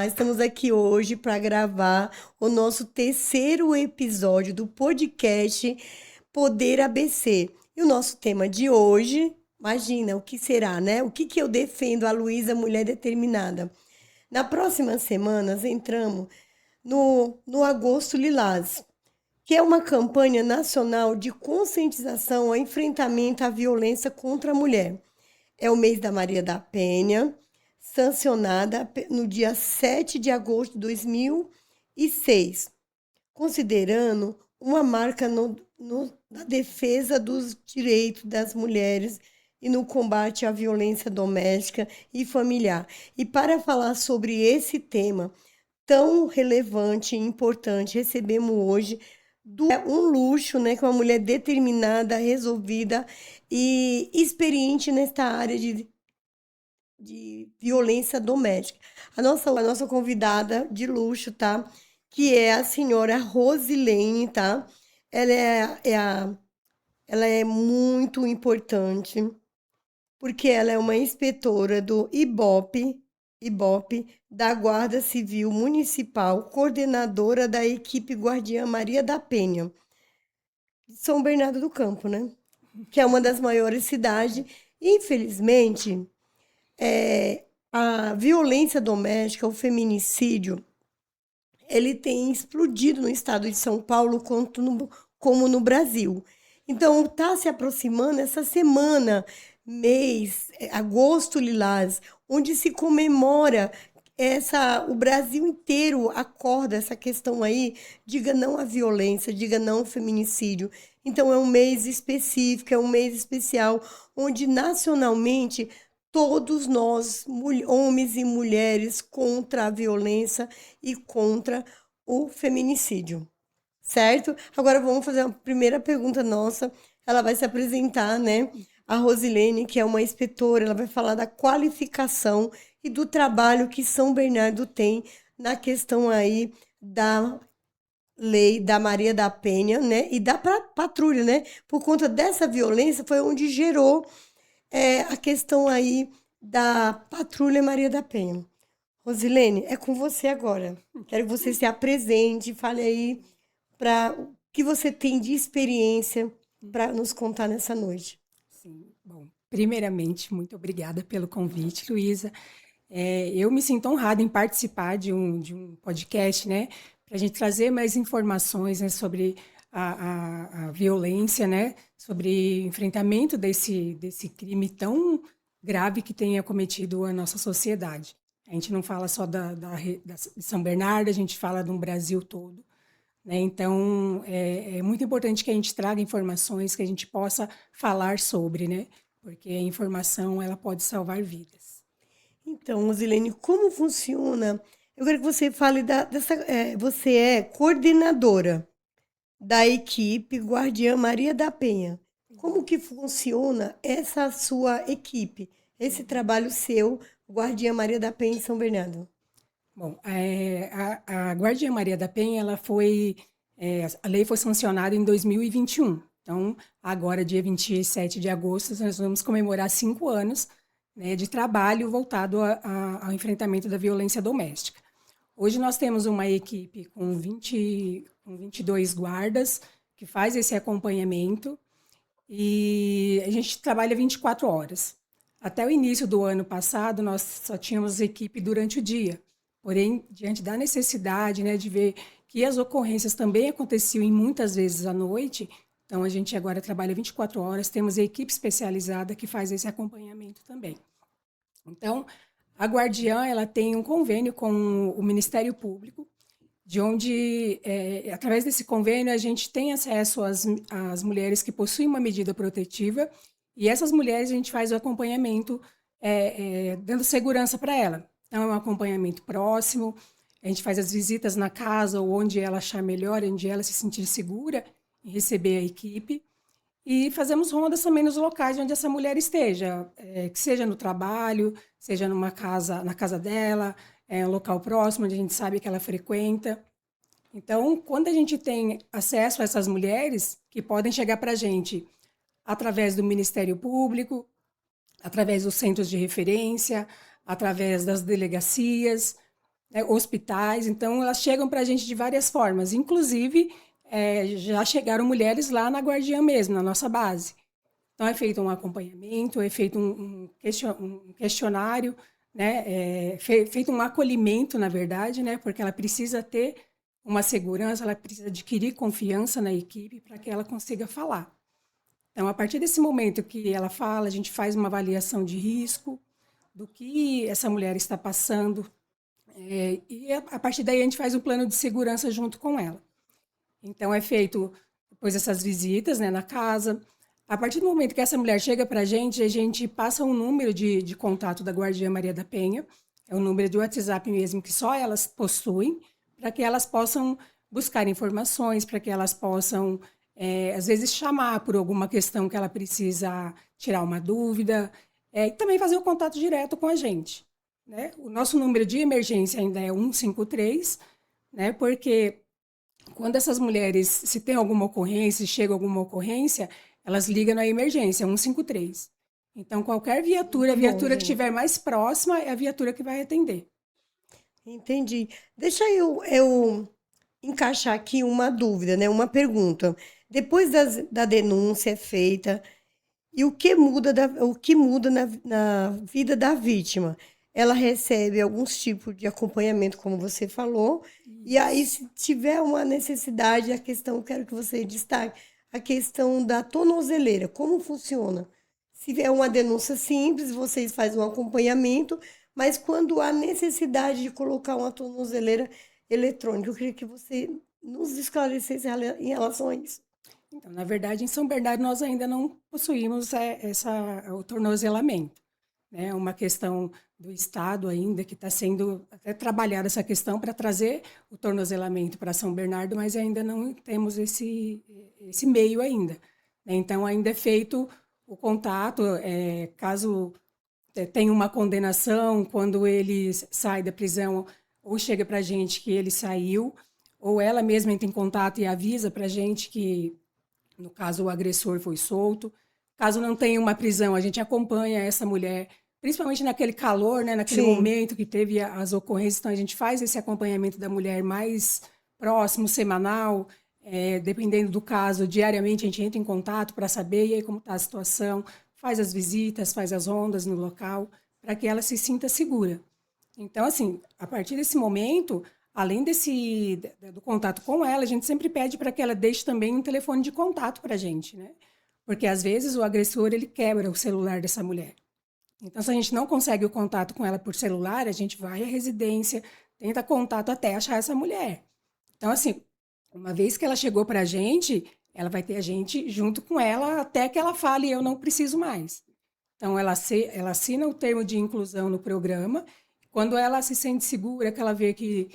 Olá, estamos aqui hoje para gravar o nosso terceiro episódio do podcast Poder ABC. E o nosso tema de hoje, imagina, o que será, né? O que que eu defendo a Luísa Mulher Determinada? Na próxima semana, entramos no Agosto Lilás, que é uma campanha nacional de conscientização ao enfrentamento à violência contra a mulher. É o mês da Maria da Penha, sancionada no dia 7 de agosto de 2006, considerando uma marca na defesa dos direitos das mulheres e no combate à violência doméstica e familiar. E para falar sobre esse tema tão relevante e importante, recebemos hoje um luxo, né, com uma mulher determinada, resolvida e experiente nesta área de violência doméstica. A nossa convidada de luxo, tá? Que é a senhora Rosilene, tá? Ela ela é muito importante, porque ela é uma inspetora do IBOP da Guarda Civil Municipal, coordenadora da equipe Guardiã Maria da Penha, de São Bernardo do Campo, né? Que é uma das maiores cidades. Infelizmente, a violência doméstica, o feminicídio, ele tem explodido no estado de São Paulo como no Brasil. Então, está se aproximando essa semana, mês, agosto lilás, onde se comemora o Brasil inteiro acorda essa questão aí, diga não à violência, diga não ao feminicídio. Então, é um mês específico, é um mês especial, onde nacionalmente todos nós, homens e mulheres, contra a violência e contra o feminicídio, certo? Agora vamos fazer a primeira pergunta nossa. Ela vai se apresentar, né? A Rosilene, que é uma inspetora, ela vai falar da qualificação e do trabalho que São Bernardo tem na questão aí da lei da Maria da Penha, né? E da patrulha, né? Por conta dessa violência foi onde gerou a questão aí da Patrulha Maria da Penha. Rosilene, é com você agora. Quero que você se apresente, fale aí para o que você tem de experiência para nos contar nessa noite. Sim, bom, primeiramente, muito obrigada pelo convite, Luísa. Eu me sinto honrada em participar de um podcast, né, para a gente trazer mais informações, né, sobre a violência, né, sobre enfrentamento desse crime tão grave que tem acometido a nossa sociedade. A gente não fala só de São Bernardo, a gente fala de um Brasil todo. Né? Então, é muito importante que a gente traga informações que a gente possa falar sobre, né? Porque a informação ela pode salvar vidas. Então, Rosilene, como funciona? Eu quero que você fale você é coordenadora da equipe Guardiã Maria da Penha. Como que funciona essa sua equipe, esse trabalho seu, Guardiã Maria da Penha em São Bernardo? Bom, a Guardiã Maria da Penha, a lei foi sancionada em 2021. Então, agora, dia 27 de agosto, nós vamos comemorar 5 anos, né, de trabalho voltado ao enfrentamento da violência doméstica. Hoje nós temos uma equipe com 22 guardas que faz esse acompanhamento e a gente trabalha 24 horas. Até o início do ano passado, nós só tínhamos equipe durante o dia. Porém, diante da necessidade, né, de ver que as ocorrências também aconteciam e muitas vezes à noite, então a gente agora trabalha 24 horas, temos a equipe especializada que faz esse acompanhamento também. Então, a Guardiã ela tem um convênio com o Ministério Público, de onde, através desse convênio, a gente tem acesso às mulheres que possuem uma medida protetiva, e essas mulheres a gente faz o acompanhamento, dando segurança para ela. Então, é um acompanhamento próximo, a gente faz as visitas na casa ou onde ela achar melhor, onde ela se sentir segura em receber a equipe. E fazemos rondas também nos locais onde essa mulher esteja, que seja no trabalho, seja na casa dela, um local próximo onde a gente sabe que ela frequenta. Então, quando a gente tem acesso a essas mulheres, que podem chegar para a gente através do Ministério Público, através dos centros de referência, através das delegacias, né, hospitais. Então, elas chegam para a gente de várias formas. Inclusive, já chegaram mulheres lá na Guardiã mesmo, na nossa base. Então, é feito um acompanhamento, é feito um questionário, né? Feito um acolhimento, na verdade, né? Porque ela precisa ter uma segurança, ela precisa adquirir confiança na equipe para que ela consiga falar. Então, a partir desse momento que ela fala, a gente faz uma avaliação de risco do que essa mulher está passando, e a partir daí a gente faz um plano de segurança junto com ela. Então, é feito depois essas visitas, né, na casa. A partir do momento que essa mulher chega para a gente passa um número de contato da Guardiã Maria da Penha, é um número de WhatsApp mesmo que só elas possuem, para que elas possam buscar informações, para que elas possam, às vezes, chamar por alguma questão que ela precisa tirar uma dúvida, e também fazer o contato direto com a gente, né? O nosso número de emergência ainda é 153, né? Porque quando essas mulheres, se tem alguma ocorrência, se chega alguma ocorrência, elas ligam na emergência, 153. Então, qualquer viatura, a Muito bom, viatura que gente. estiver mais próxima é a viatura que vai atender. Entendi. Deixa eu encaixar aqui uma dúvida, né? Uma pergunta. Depois da denúncia é feita, e o que muda na vida da vítima? Ela recebe alguns tipos de acompanhamento, como você falou, e aí, Isso. se tiver uma necessidade, a questão, eu quero que você destaque, a questão da tornozeleira, como funciona? Se é uma denúncia simples, vocês fazem um acompanhamento, mas quando há necessidade de colocar uma tornozeleira eletrônica, eu queria que você nos esclarecesse em relação a isso. Então, na verdade, em São Bernardo nós ainda não possuímos o tornozelamento, né? É uma questão do Estado ainda que está sendo até trabalhada essa questão para trazer o tornozelamento para São Bernardo, mas ainda não temos esse meio ainda, né? Então, ainda é feito o contato, caso tenha uma condenação, quando ele sai da prisão, ou chega para a gente que ele saiu, ou ela mesma entra em contato e avisa para a gente que, no caso, o agressor foi solto. Caso não tenha uma prisão, a gente acompanha essa mulher, principalmente naquele calor, né, naquele Sim. momento que teve as ocorrências. Então, a gente faz esse acompanhamento da mulher mais próximo, semanal, dependendo do caso, diariamente a gente entra em contato para saber e aí, como está a situação, faz as visitas, faz as rondas no local, para que ela se sinta segura. Então, assim, a partir desse momento, além do contato com ela, a gente sempre pede para que ela deixe também um telefone de contato para a gente, né? Porque às vezes o agressor ele quebra o celular dessa mulher. Então, se a gente não consegue o contato com ela por celular, a gente vai à residência, tenta contato até achar essa mulher. Então, assim, uma vez que ela chegou para a gente, ela vai ter a gente junto com ela até que ela fale, eu não preciso mais. Então, ela assina o termo de inclusão no programa. Quando ela se sente segura, que ela vê que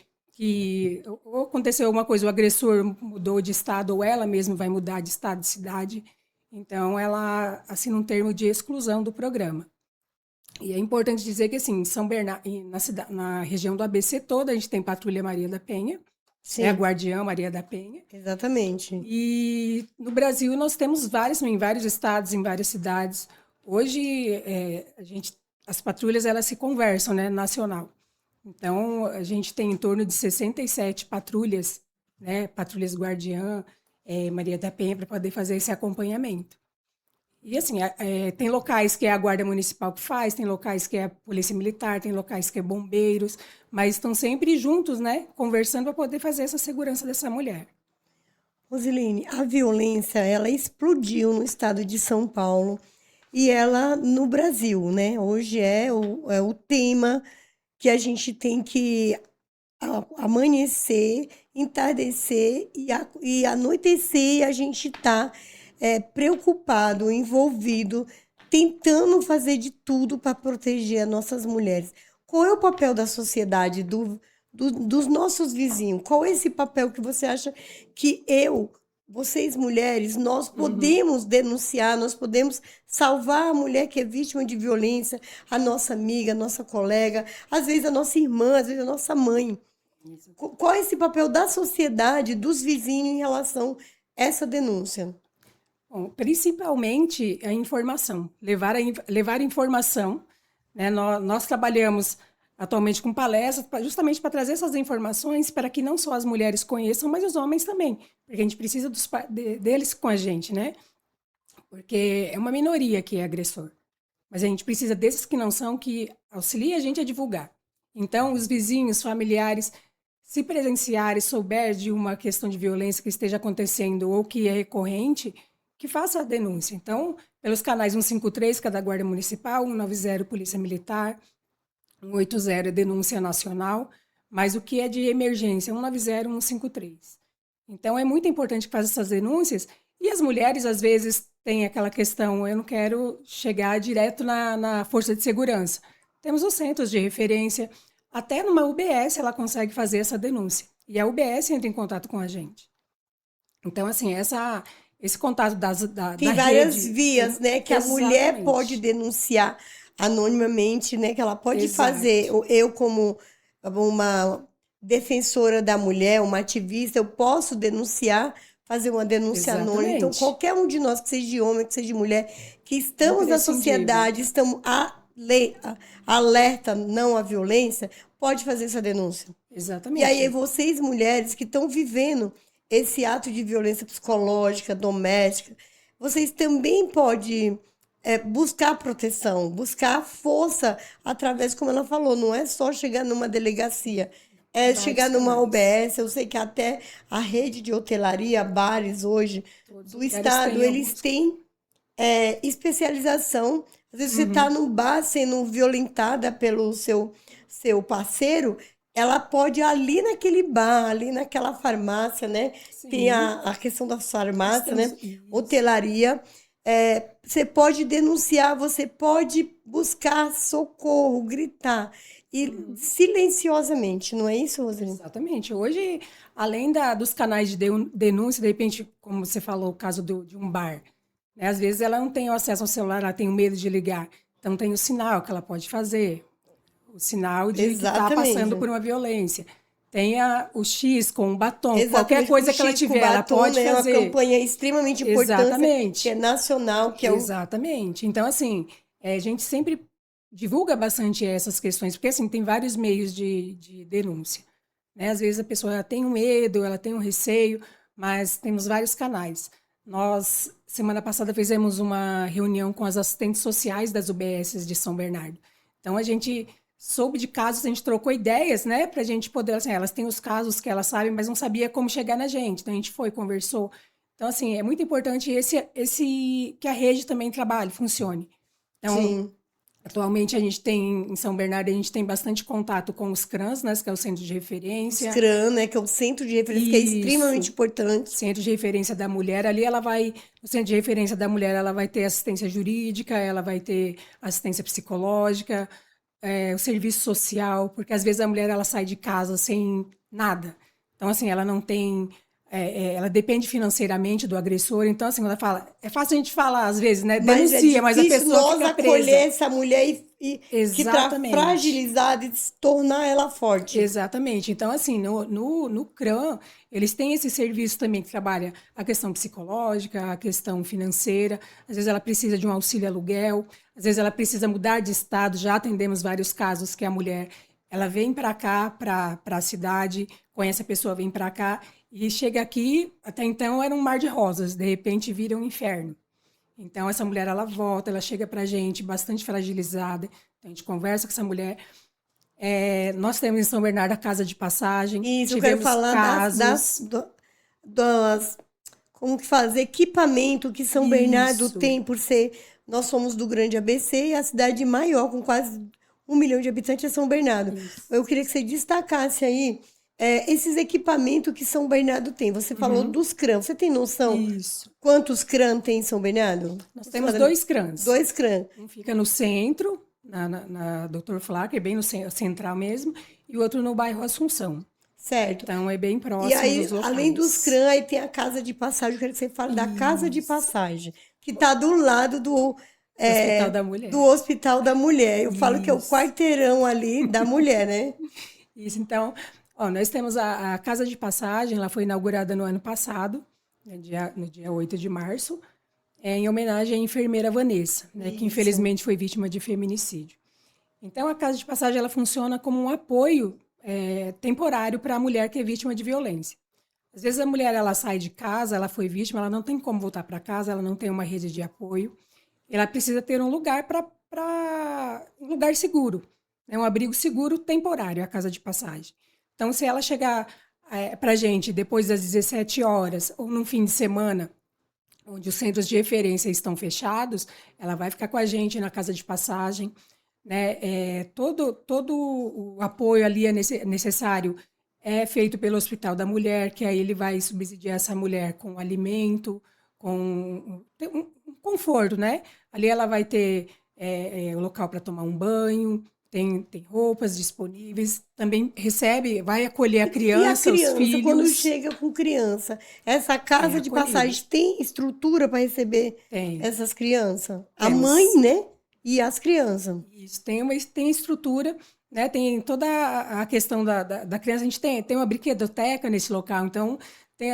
ou aconteceu alguma coisa, o agressor mudou de estado, ou ela mesma vai mudar de estado, de cidade, então ela assina um termo de exclusão do programa. E é importante dizer que, assim, em São Bernardo, na região do ABC toda, a gente tem Patrulha Maria da Penha, é a Sim, Guardiã Maria da Penha. exatamente. E no Brasil nós temos em vários estados, em várias cidades. Hoje as patrulhas elas se conversam, né, nacional. Então a gente tem em torno de 67 patrulhas, né, patrulhas Guardiã, Maria da Penha para poder fazer esse acompanhamento. E assim, tem locais que é a Guarda Municipal que faz, tem locais que é a Polícia Militar, tem locais que é bombeiros, mas estão sempre juntos, né, conversando para poder fazer essa segurança dessa mulher. Rosiline, a violência, ela explodiu no estado de São Paulo e ela no Brasil, né? Hoje é o tema que a gente tem que amanhecer, entardecer e anoitecer, e a gente está preocupado, envolvido, tentando fazer de tudo para proteger as nossas mulheres. Qual é o papel da sociedade, dos nossos vizinhos? Qual é esse papel que você acha que vocês mulheres, nós Uhum. podemos denunciar, nós podemos salvar a mulher que é vítima de violência, a nossa amiga, a nossa colega, às vezes a nossa irmã, às vezes a nossa mãe. Qual é esse papel da sociedade, dos vizinhos em relação a essa denúncia? Bom, principalmente a informação, levar informação, né? Nós trabalhamos atualmente com palestras, justamente para trazer essas informações para que não só as mulheres conheçam, mas os homens também. Porque a gente precisa deles com a gente, né? Porque é uma minoria que é agressor. Mas a gente precisa desses que não são, que auxiliem a gente a divulgar. Então, os vizinhos, familiares, se presenciarem, souber de uma questão de violência que esteja acontecendo ou que é recorrente, que faça a denúncia. Então, pelos canais 153, que é da Guarda Municipal, 190, Polícia Militar, 180 é denúncia nacional, mas o que é de emergência, 190, 153. Então, é muito importante que faça essas denúncias. E as mulheres, às vezes, têm aquela questão, eu não quero chegar direto na força de segurança. Temos os centros de referência, até numa UBS ela consegue fazer essa denúncia. E a UBS entra em contato com a gente. Então, assim, esse contato Tem da várias rede... vias, né, que a mulher pode denunciar anonimamente, né, que ela pode fazer. Exato. Eu, como uma defensora da mulher, uma ativista, eu posso denunciar, fazer uma denúncia anônima. Então, Exatamente. qualquer um de nós, que seja de homem, que seja de mulher, que estamos na Imprescindível. sociedade, estamos alerta não à violência, pode fazer essa denúncia. E aí, Exatamente. vocês, mulheres que estão vivendo esse ato de violência psicológica, doméstica, vocês também podem buscar proteção, buscar força através, como ela falou, não é só chegar numa delegacia, é chegar Vários numa canais. UBS. Eu sei que até a rede de hotelaria, bares hoje Todos os do lugares estado, têm eles alguns. têm especialização. Às vezes você está Uhum. num bar sendo violentada pelo seu parceiro, ela pode ir ali naquele bar, ali naquela farmácia, né? Tem Sim. a questão da Nós farmácia, temos né? isso. Hotelaria. Você pode denunciar, você pode buscar socorro, gritar. E Uhum. silenciosamente, não é isso, Rosane? Exatamente. Hoje, além dos canais de denúncia, de repente, como você falou, o caso de um bar, né? Às vezes ela não tem o acesso ao celular, ela tem o medo de ligar. Então tem o sinal que ela pode fazer, o sinal de que está passando Exatamente. por uma violência. Tem o X com o batom, qualquer Exatamente, com coisa que ela X com tiver, ela batom, pode né? É uma fazer. campanha extremamente importante, que é Exatamente. nacional, que é o. Exatamente. Então, assim, a gente sempre divulga bastante essas questões, porque, assim, tem vários meios de denúncia, né? Às vezes a pessoa ela tem um medo, ela tem um receio, mas temos vários canais. Nós, semana passada, fizemos uma reunião com as assistentes sociais das UBSs de São Bernardo. Então, a gente soube de casos, a gente trocou ideias, né, para a gente poder, assim, elas têm os casos que elas sabem, mas não sabia como chegar na gente. Então, a gente foi, conversou. Então, assim, é muito importante esse que a rede também trabalhe, funcione. Então, Sim. atualmente a gente tem, em São Bernardo, a gente tem bastante contato com os CRANs, né, que é o Centro de O Referência. SCRAM, né? Que é o centro de referência, que é extremamente Isso, importante. Centro de Referência da Mulher. Ali ela vai, no Centro de Referência da Mulher, ela vai ter assistência jurídica, ela vai ter assistência psicológica, o serviço social, porque às vezes a mulher ela sai de casa sem nada. Então, assim, ela não tem. Ela depende financeiramente do agressor. Então, assim, quando ela fala. É fácil a gente falar, às vezes, né? Mas é Denuncia, mas a difícil pessoa nós fica acolher presa. essa mulher e que está Exatamente. fragilizada e tornar ela forte. Exatamente. Então, assim, no CRAM, eles têm esse serviço também que trabalha a questão psicológica, a questão financeira. Às vezes ela precisa de um auxílio aluguel, às vezes ela precisa mudar de estado. Já atendemos vários casos que a mulher ela vem para cá, para a cidade, conhece a pessoa, vem para cá e chega aqui. Até então era um mar de rosas, de repente vira um inferno. Então, essa mulher ela volta, ela chega para a gente bastante fragilizada. Então, a gente conversa com essa mulher. Nós temos em São Bernardo a Casa de Passagem, Isso, eu quero tivemos falar casos. das como que faz, equipamento que São Bernardo Isso, tem por ser, nós somos do Grande ABC e a cidade maior, com quase 1 milhão de habitantes, é São Bernardo. isso. Eu queria que você destacasse aí esses equipamentos que São Bernardo tem. Você falou Uhum, dos CRAM. Você tem noção isso. quantos CRAM tem em São Bernardo? Nós temos dois CRANs. Dois CRAM, Um fica no centro, na Dr. Flacker, bem no central mesmo, e o outro no bairro Assunção. certo? Então, é bem E próximo aí, dos além dos locais. CRAM, aí tem a casa de passagem. Eu quero que você fale da casa de Isso. passagem, que está do lado Do Hospital é, da do Mulher. Hospital da Mulher. Eu falo que é o Isso. quarteirão ali da mulher, né? Isso, então, ó, nós temos a Casa de Passagem, ela foi inaugurada no ano passado, no dia 8 de março, em homenagem à enfermeira Vanessa, né, que Isso. infelizmente foi vítima de feminicídio. Então, a casa de passagem ela funciona como um apoio temporário para a mulher que é vítima de violência. Às vezes a mulher ela sai de casa, ela foi vítima, ela não tem como voltar para casa, ela não tem uma rede de apoio, ela precisa ter um lugar um lugar seguro, né? Um abrigo seguro temporário, a casa de passagem. Então, se ela chegar para a gente depois das 17 horas ou num fim de semana, onde os centros de referência estão fechados, ela vai ficar com a gente na casa de passagem, né? Todo o apoio ali necessário é feito pelo Hospital da Mulher, que aí ele vai subsidiar essa mulher com alimento, com um conforto, né? Ali ela vai ter o local para tomar um banho, tem roupas disponíveis, também recebe, vai acolher a E a criança, os criança, quando filhos, chega com criança, essa é casa de acolhido. passagem tem estrutura para receber Tem, essas crianças? A mãe, temos. né? E as crianças. Isso, tem estrutura, né? Tem toda a questão da criança. A gente tem uma brinquedoteca nesse local, então tem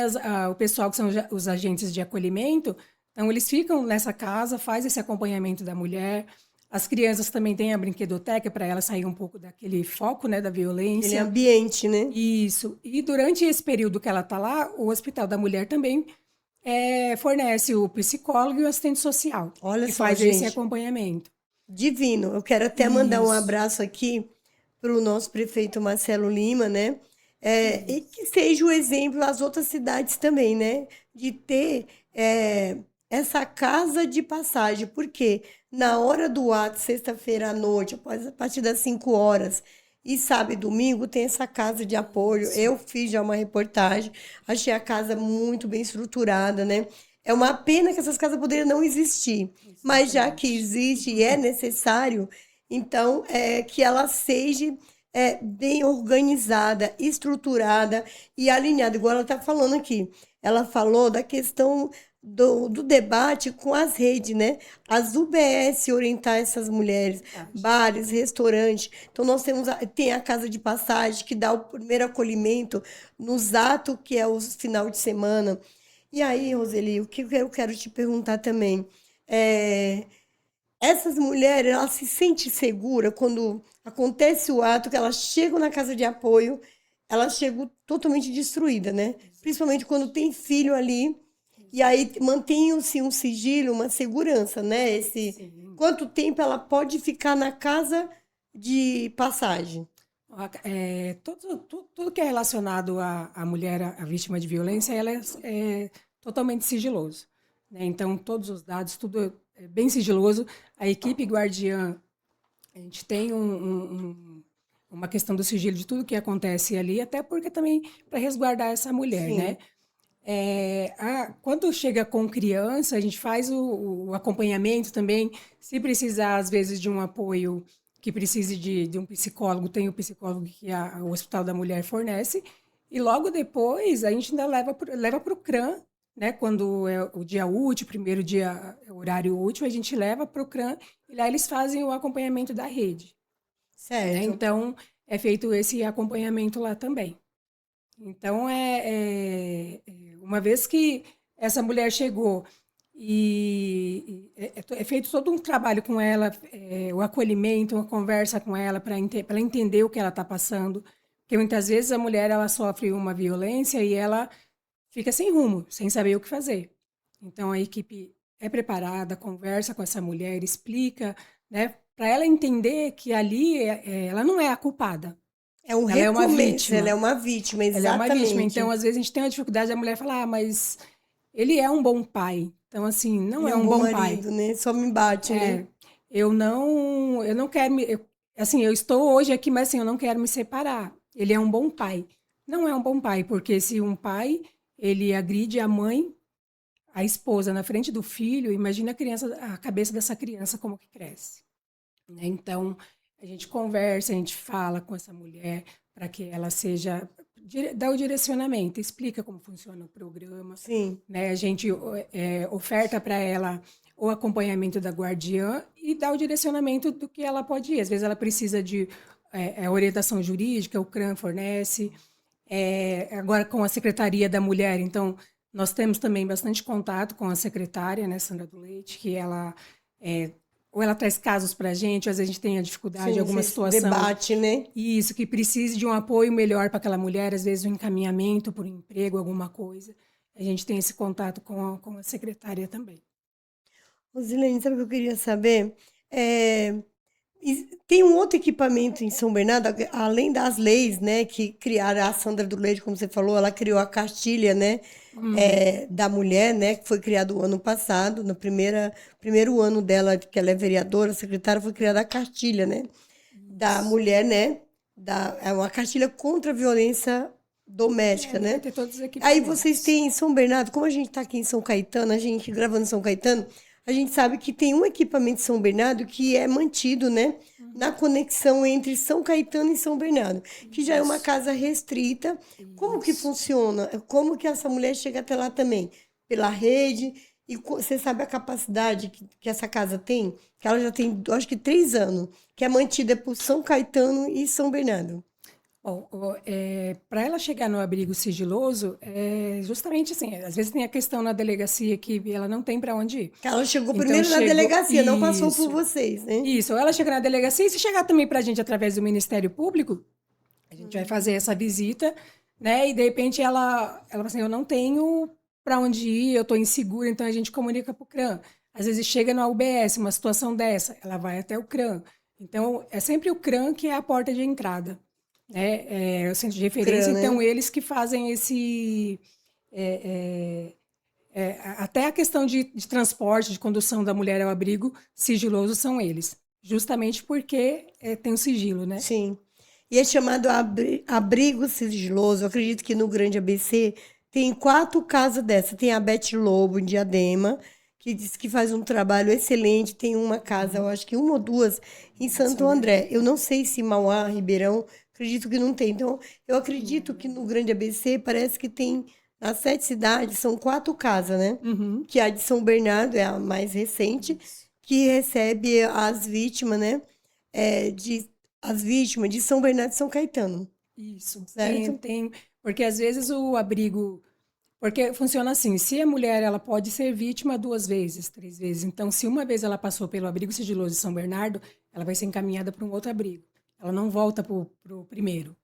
o pessoal que são os agentes de acolhimento, então eles ficam nessa casa, faz esse acompanhamento da mulher. As crianças também têm a brinquedoteca para ela sair um pouco daquele foco, né, da Aquele violência. ambiente, né? Isso. E durante esse período que ela está lá, o Hospital da Mulher também fornece o psicólogo e o assistente social, Olha que só, faz esse gente, acompanhamento. divino. Eu quero até mandar um Isso. abraço aqui para o nosso prefeito Marcelo Lima, né? E Isso. que seja o exemplo às outras cidades também, né? De ter essa casa de passagem, porque na hora do ato, sexta-feira à noite, após a partir das 5 horas, e sábado e domingo, tem essa casa de apoio. Isso. Eu fiz já uma reportagem, achei a casa muito bem estruturada, né? É uma pena que essas casas poderiam não existir, mas já que Exatamente. existe e é necessário, então que ela seja bem organizada, estruturada e alinhada, igual ela está falando aqui. Ela falou da questão do debate com as redes, né? As UBS orientar essas mulheres, Verdade. bares, restaurantes. Então, nós temos tem a casa de passagem que dá o primeiro acolhimento nos atos, que é o final de semana. E aí, Roseli, o que eu quero te perguntar também? É, essas mulheres, elas se sentem seguras quando acontece o ato, que elas chegam na casa de apoio, elas chegam totalmente destruídas, né? Principalmente quando Exatamente. tem filho ali, e aí Exato. mantém-se um sigilo, uma segurança, né? Sim. Quanto tempo ela pode ficar na casa de passagem? Tudo que é relacionado à mulher, à vítima de violência, ela é totalmente sigiloso, né? Então, todos os dados, tudo é bem sigiloso. A equipe guardiã, a gente tem uma questão do sigilo de tudo que acontece ali, até porque também para resguardar essa mulher, né? Sim. Quando chega com criança, a gente faz o acompanhamento também. Se precisar, às vezes, de um apoio que precise de um psicólogo, tem o psicólogo que o Hospital da Mulher fornece. E logo depois, a gente ainda leva para o CRAM, né? Quando é o dia útil, primeiro dia, horário útil, a gente leva para o CRAM e lá eles fazem o acompanhamento da rede, né? Certo. Então, é feito esse acompanhamento lá também. Então, uma vez que essa mulher chegou e é feito todo um trabalho com ela, o acolhimento, uma conversa com ela para ela entender o que ela está passando, porque muitas vezes a mulher ela sofre uma violência e ela fica sem rumo, sem saber o que fazer. Então, a equipe é preparada, conversa com essa mulher, explica, né, para ela entender que ali ela não é a culpada, É um ela é uma recomeço, ela é vítima. uma vítima, Ela é uma vítima, então exatamente. às vezes a gente tem uma dificuldade, a mulher fala, mas ele é um bom pai. Então, assim, não Ele é é um um bom bom pai. marido, né? Só me bate, né? É, eu não quero assim, eu estou hoje aqui, mas assim, eu não quero me separar. Ele é um bom pai. Não é um bom pai, porque se um pai, ele agride a mãe, a esposa na frente do filho, imagina a cabeça dessa criança como que cresce, né? Então, a gente conversa, a gente fala com essa mulher para que ela seja dá o direcionamento, explica como funciona o programa, Sim. né? A gente oferta para ela o acompanhamento da guardiã e dá o direcionamento do que ela pode ir. Às vezes ela precisa de orientação jurídica, o CRAM fornece. Agora com a Secretaria da Mulher, então nós temos também bastante contato com a secretária, né, Sandra do Leite, que ela ou ela traz casos para a gente, ou às vezes a gente tem a dificuldade, Sim, alguma vocês situação, debate, né? isso, que precise de um apoio melhor para aquela mulher, às vezes um encaminhamento por um emprego, alguma coisa. A gente tem esse contato com a secretária também. Rosilene, sabe o que eu queria saber? É, tem um outro equipamento em São Bernardo, além das leis, né, que criaram a Sandra do Leite, como você falou, ela criou a cartilha, né, Uhum. da mulher, né, que foi criado o ano passado, no primeiro ano dela, que ela é vereadora, secretária, foi criada a cartilha, né, da Isso. mulher, né, é uma cartilha contra a violência É, doméstica, ali vai né? ter todos os Aí vocês equipamentos. têm em São Bernardo, como a gente está aqui em São Caetano, a gente gravando em São Caetano, a gente sabe que tem um equipamento em São Bernardo que é mantido, né, na Uhum. conexão entre São Caetano e São Bernardo, que já é uma Isso, casa restrita. Como que isso. funciona? Como que essa mulher chega até lá também? Pela rede? E você sabe a capacidade que essa casa tem? Que ela já tem, eu acho que 3 anos, que é mantida por São Caetano e São Bernardo. Bom, para ela chegar no abrigo sigiloso, justamente assim, às vezes tem a questão na delegacia que ela não tem para onde ir. Que ela chegou Então primeiro na chegou delegacia, não passou por vocês, né? isso. Ou ela chega na delegacia e se chegar também para a gente através do Ministério Público, a gente vai fazer essa visita, né? E de repente ela fala assim, eu não tenho para onde ir, eu estou insegura, então a gente comunica para o CRAM. Às vezes chega na UBS, uma situação dessa, ela vai até o CRAM. Então é sempre o CRAM que é a porta de entrada, né? É o centro de referência, CRAN, então né? eles que fazem esse até a questão de transporte, de condução da mulher ao abrigo sigiloso são eles, justamente porque tem o sigilo, né? Sim. E é chamado abrigo sigiloso. Eu acredito que no Grande ABC tem 4 casas dessa. Tem a Bete Lobo, em Diadema, que diz que faz um trabalho excelente. Tem uma casa, eu Uhum. acho que uma ou duas, em Santo São André. Bernardo. Eu não sei se Mauá, Ribeirão, acredito que não tem. Então, eu acredito que Não. no Grande ABC parece que tem, nas 7 cidades, são 4 casas, né? Uhum. Que a de São Bernardo é a mais recente, Isso. que recebe as vítimas, né? As vítimas de São Bernardo e São Caetano, Isso. certo? Porque às vezes o abrigo, porque funciona assim, se a mulher ela pode ser vítima 2 vezes, 3 vezes. Então, se uma vez ela passou pelo abrigo sigiloso de São Bernardo, ela vai ser encaminhada para um outro abrigo. Ela não volta para o primeiro.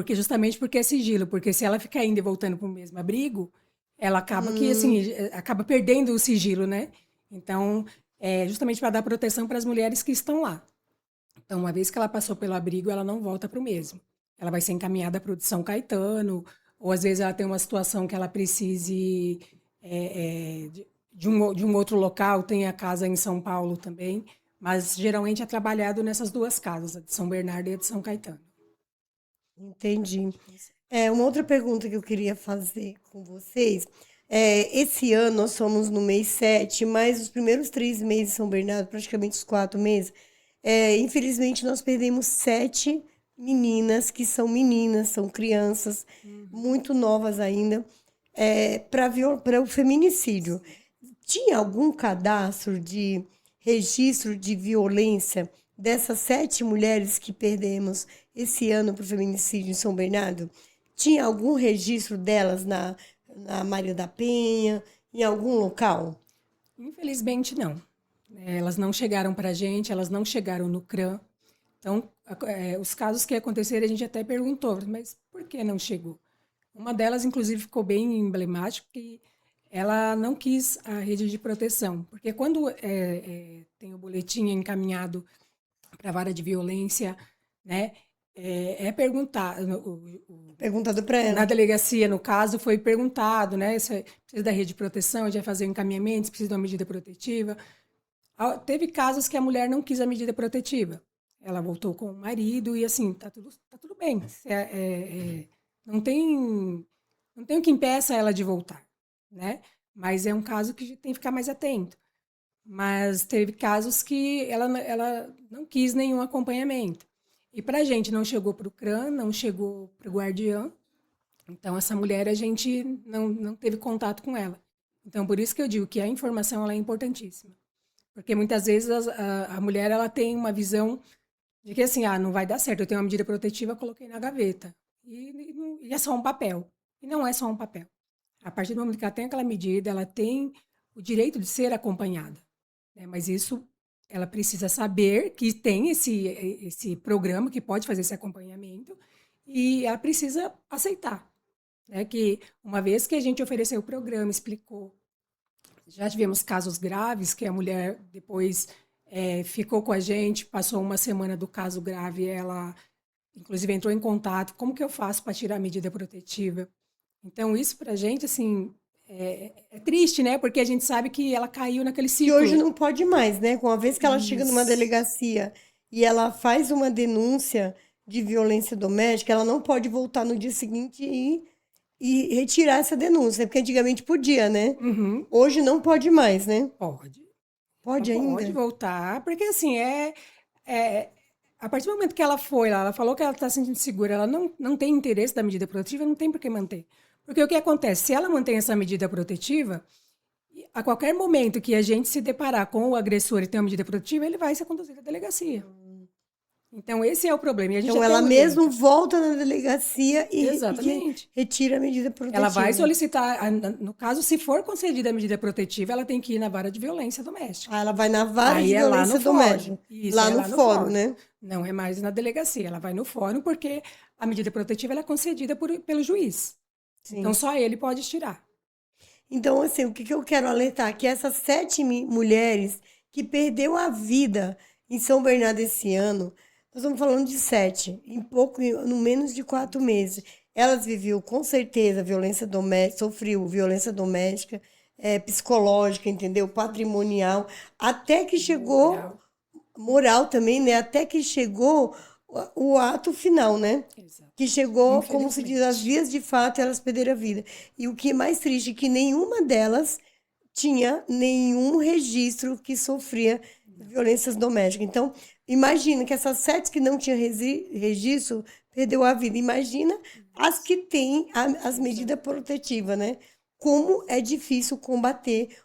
Justamente porque é sigilo, porque se ela ficar indo e voltando para o mesmo abrigo, ela acaba que Hum, assim, acaba perdendo o sigilo, né? Então, é justamente para dar proteção para as mulheres que estão lá. Então, uma vez que ela passou pelo abrigo, ela não volta para o mesmo. Ela vai ser encaminhada para o de São Caetano, ou às vezes ela tem uma situação que ela precise de um outro local, tem a casa em São Paulo também, mas geralmente é trabalhado nessas 2 casas, a de São Bernardo e a de São Caetano. entendi. Uma outra pergunta que eu queria fazer com vocês. Esse ano nós somos no mês 7, mas os primeiros 3 meses de São Bernardo, praticamente os 4 meses, infelizmente nós perdemos 7 meninas, são crianças, Uhum. muito novas ainda, para o feminicídio. Sim. Tinha algum cadastro de registro de violência dessas 7 mulheres que perdemos esse ano para o feminicídio em São Bernardo? Tinha algum registro delas na Maria da Penha, em algum local? Infelizmente, não. Elas não chegaram para a gente, elas não chegaram no CRAM. Então, os casos que aconteceram, a gente até perguntou, mas por que não chegou? Uma delas, inclusive, ficou bem emblemática, que ela não quis a rede de proteção, porque quando tem o boletim encaminhado para a vara de violência, né, é perguntado, Perguntado para na ela. delegacia, no caso, foi perguntado, né, se precisa da rede de proteção, a gente vai fazer um encaminhamento, se precisa de uma medida protetiva. Teve casos que a mulher não quis a medida protetiva. Ela voltou com o marido e assim, tá tudo bem. Não tem o que impeça ela de voltar, né? Mas é um caso que a gente tem que ficar mais atento. Mas teve casos que ela não quis nenhum acompanhamento. E para a gente não chegou para o CRAM, não chegou para o guardião. Então, essa mulher, a gente não teve contato com ela. Então, por isso que eu digo que a informação ela é importantíssima. Porque muitas vezes a mulher ela tem uma visão de que assim, não vai dar certo, eu tenho uma medida protetiva, coloquei na gaveta. E é só um papel. E não é só um papel. A partir do momento que ela tem aquela medida, ela tem o direito de ser acompanhada. Né? Mas isso ela precisa saber que tem esse programa que pode fazer esse acompanhamento e ela precisa aceitar, né? Que uma vez que a gente ofereceu o programa, explicou, já tivemos casos graves que a mulher depois ficou com a gente, passou uma semana do caso grave, ela inclusive entrou em contato, como que eu faço para tirar a medida protetiva? Então isso para a gente, assim, é triste, né? Porque a gente sabe que ela caiu naquele Que hoje ciclo. não pode mais, né? Com a vez que ela chega numa Isso. delegacia e ela faz uma denúncia de violência doméstica, ela não pode voltar no dia seguinte e retirar essa denúncia, porque antigamente podia, né? Uhum. Hoje não pode mais, né? Pode. Ela Pode pode ainda? voltar, porque assim, é, a partir do momento que ela foi lá, ela falou que ela está se sentindo segura, ela não tem interesse da medida protetiva, não tem por que manter. Porque o que acontece? Se ela mantém essa medida protetiva, a qualquer momento que a gente se deparar com o agressor e tem uma medida protetiva, ele vai ser conduzido à delegacia. Então, esse é o problema. E a gente Então até ela mesmo orienta. volta na delegacia e Exatamente. retira a medida Ela vai protetiva. solicitar, no caso, se for concedida a medida protetiva, ela tem que ir na vara de violência doméstica. Ah, ela vai na vara de Aí é lá no violência fórum. doméstica, Isso, lá é no lá no fórum, fórum. né? Não é mais na delegacia. Ela vai no fórum porque a medida protetiva ela é concedida pelo juiz. Então, Sim. só ele pode tirar. Então, assim, o que que eu quero alertar? Que essas 7 mulheres que perdeu a vida em São Bernardo esse ano, nós estamos falando de 7, no menos de 4 meses. Elas viviam, com certeza, violência doméstica, sofreu violência doméstica, psicológica, entendeu? Patrimonial, até que chegou, Moral. moral também, né? Até que chegou o ato final, né? Exato. Que chegou, como se diz, às Infelizmente. vias de fato, e elas perderam a vida. E o que é mais triste é que nenhuma delas tinha nenhum registro que sofria violências domésticas. Então, imagina que essas 7 que não tinham registro perdeu a vida. Imagina as que têm as medidas Exato. protetivas, né? Como é difícil combater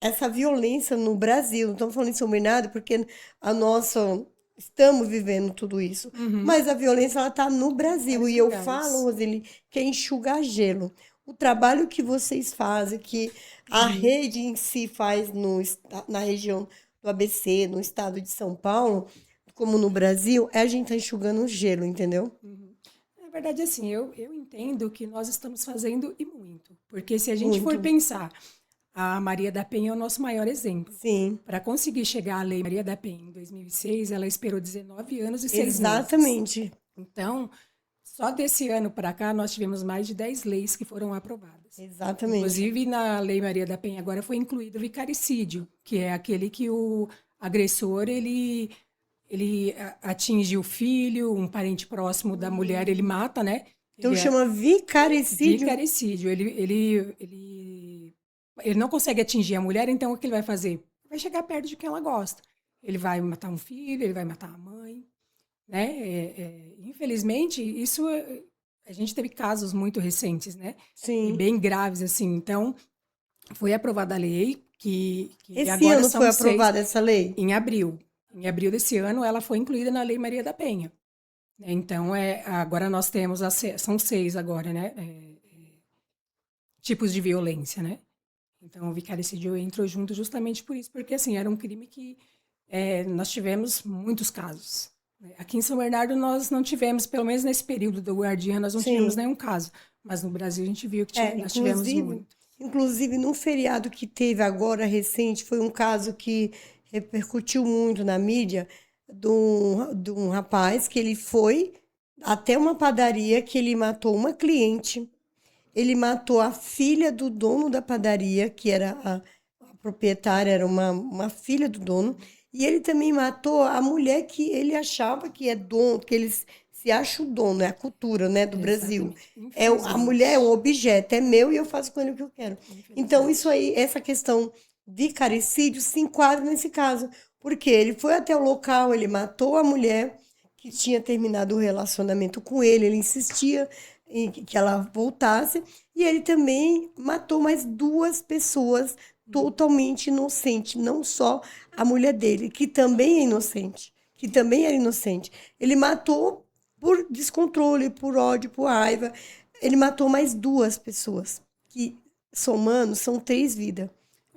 essa violência no Brasil. Não estamos falando em São Bernardo, porque a nossa estamos vivendo tudo isso. Uhum. Mas a violência ela está no Brasil Vários e eu falo, lugares. Roseli, que é enxugar gelo. O trabalho que vocês fazem, que a Uhum. rede em si faz na região do ABC, no estado de São Paulo, como no Brasil, é a gente tá enxugando o gelo, entendeu? Uhum. Na verdade, assim, eu entendo que nós estamos fazendo e muito. Porque se a gente for Muito. pensar, a Maria da Penha é o nosso maior exemplo. Sim, Para conseguir chegar à Lei Maria da Penha em 2006, ela esperou 19 anos e 6 meses. exatamente. Então, só desse ano para cá, nós tivemos mais de 10 leis que foram aprovadas. Exatamente. Inclusive, na Lei Maria da Penha agora foi incluído o vicaricídio, que é aquele que o agressor, ele atinge o filho, um parente próximo da mulher, ele mata, né? Então Ele é chama vicaricídio. vicaricídio. Ele não consegue atingir a mulher, então o que ele vai fazer? Vai chegar perto de quem ela gosta. Ele vai matar um filho, ele vai matar a mãe, né? Infelizmente, a gente teve casos muito recentes, né? E Sim. bem graves, assim. Então, foi aprovada a lei, que Esse agora ano foi são 6, aprovada essa lei? em abril. Em abril desse ano, ela foi incluída na Lei Maria da Penha. Então, agora nós temos, são 6 agora, né? Tipos de violência, né? Então, o vicaricídio entrou junto justamente por isso, porque, assim, era um crime que nós tivemos muitos casos. Né? Aqui em São Bernardo, nós não tivemos, pelo menos nesse período do Guardiã, nós não tivemos Sim. nenhum caso. Mas no Brasil, a gente viu que É, nós tivemos inclusive, muito. inclusive no feriado que teve agora recente, foi um caso que repercutiu muito na mídia de um rapaz que ele foi até uma padaria que ele matou uma cliente, ele matou a filha do dono da padaria, que era a proprietária, era uma filha do dono, e ele também matou a mulher que ele achava que é dono, que eles se acham o dono, é a cultura, né, do Brasil. Exatamente. A mulher é um Infelizmente. objeto, é meu e eu faço com ele o que eu quero. Então, isso Infelizmente. aí, essa questão de caricídio se enquadra nesse caso, porque ele foi até o local, ele matou a mulher que tinha terminado o relacionamento com ele insistia em que ela voltasse, e ele também matou mais 2 pessoas totalmente inocentes, não só a mulher dele, que também é inocente, que também era inocente. Ele matou por descontrole, por ódio, por raiva. Ele matou mais 2 pessoas, que somando são 3 vidas.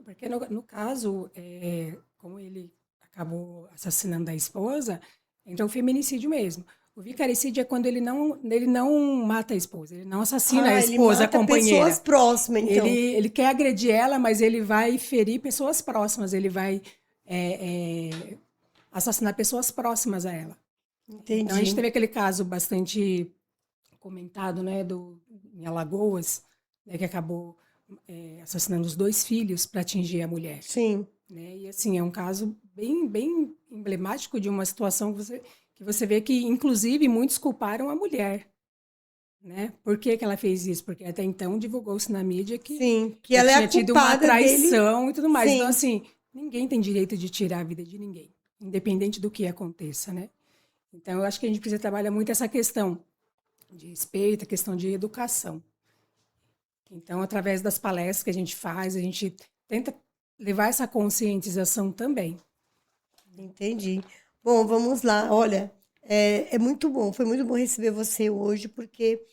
Porque no caso, como ele acabou assassinando a esposa, então o feminicídio mesmo. O vicaricídio é quando ele não mata a esposa, ele não assassina a Ah, ele esposa, a mata pessoas companheira. próximas, Ele, então. ele quer agredir ela, mas ele vai ferir pessoas próximas, ele vai é, é, assassinar pessoas próximas a ela. Então, a gente Entendi. teve aquele caso bastante comentado, né, em Alagoas, né, que acabou assassinando os 2 filhos para atingir a mulher. Sim, Né? E assim, é um caso bem emblemático de uma situação que você vê que, inclusive, muitos culparam a mulher. Né? Por que que ela fez isso? Porque até então divulgou-se na mídia que sim. Que ela é a tinha tido uma culpada dele. traição e tudo mais. Então, Sim, assim, ninguém tem direito de tirar a vida de ninguém, independente do que aconteça, né? Então, eu acho que a gente precisa trabalhar muito essa questão de respeito, a questão de educação. Então, através das palestras que a gente faz, a gente tenta levar essa conscientização também. entendi. Bom, vamos lá. Olha, é muito bom. Foi muito bom receber você hoje, porque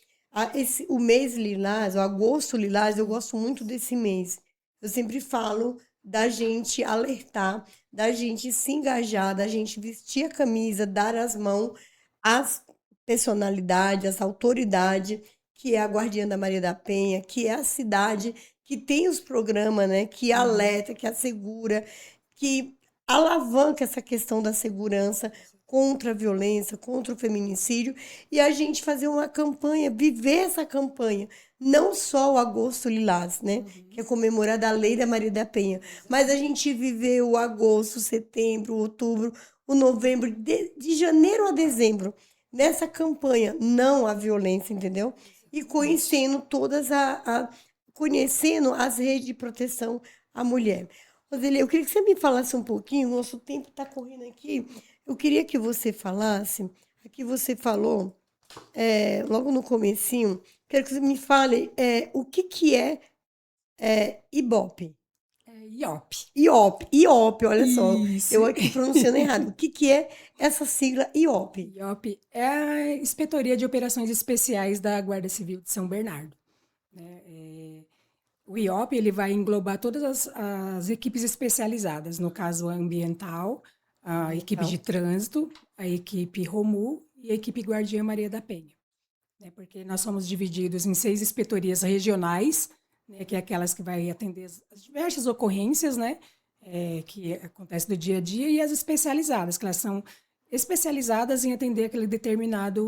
o mês Lilás, o agosto Lilás, eu gosto muito desse mês. Eu sempre falo da gente alertar, da gente se engajar, da gente vestir a camisa, dar as mãos às personalidades, às autoridades, que é a Guardiã da Maria da Penha, que é a cidade que tem os programas, né, que Uhum. alerta, que assegura, que alavanca essa questão da segurança contra a violência, contra o feminicídio, e a gente fazer uma campanha, viver essa campanha, não só o Agosto Lilás, né, que é comemorar a Lei da Maria da Penha, mas a gente viver o agosto, setembro, outubro, o novembro, de janeiro a dezembro, nessa campanha, não à violência, entendeu? E Exatamente. conhecendo conhecendo as redes de proteção à mulher. Roseli, eu queria que você me falasse um pouquinho, o nosso tempo está correndo aqui. Eu queria que você falasse, aqui você falou, logo no comecinho, quero que você me fale o que que é Ibope. É IOP. IOP, olha só, Isso. eu aqui pronunciando errado. O que que é essa sigla IOP? IOP é a Inspetoria de Operações Especiais da Guarda Civil de São Bernardo. Né? O IOP ele vai englobar todas as equipes especializadas, no caso a ambiental, a equipe de Ambiental. trânsito, a equipe ROMU e a equipe Guardiã Maria da Penha. Né? Porque nós somos divididos em 6 inspetorias regionais, né? Que é aquelas que vai atender as diversas ocorrências, né? Que acontecem do dia a dia, e as especializadas, que elas são especializadas em atender aquela determinada